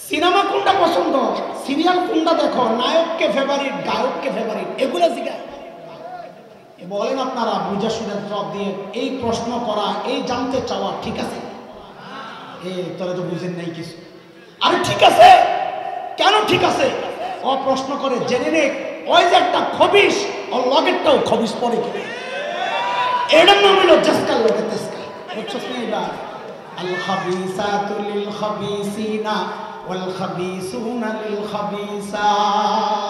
সিনেমা কোনটা পছন্দ, সিরিয়াল কোনটা দেখো, নায়ককে ফেভারিট, গায়ককে ফেভারিট, এগুলো জিজ্ঞাসা বলেন। আপনারা বুঝা শুনে জবাব দিয়ে এই প্রশ্ন করা, এই জানতে চাওয়া ঠিক আছে? তোরা তো বুঝেন নাই কিছু। আরে ঠিক আছে, কেন ঠিক আছে? ও প্রশ্ন করে জেনে নে, ওই যে একটা খবিস, ওর লগেরটাও খবিস পড়ে কি, এটার নাম হলো জাসকাল লগে তেসকা। বুঝছস না? এবার আল খাবিসাতু লিল খাবিসিনা ওয়াল খাবিসুনা লিল খাবিসাত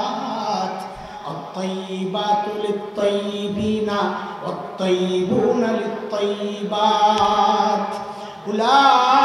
আত-তাইয়িবাতু লিত-তাইয়িবিনা ওয়াত-তাইয়িবুনা লিত-তাইয়িবাত উলাইকা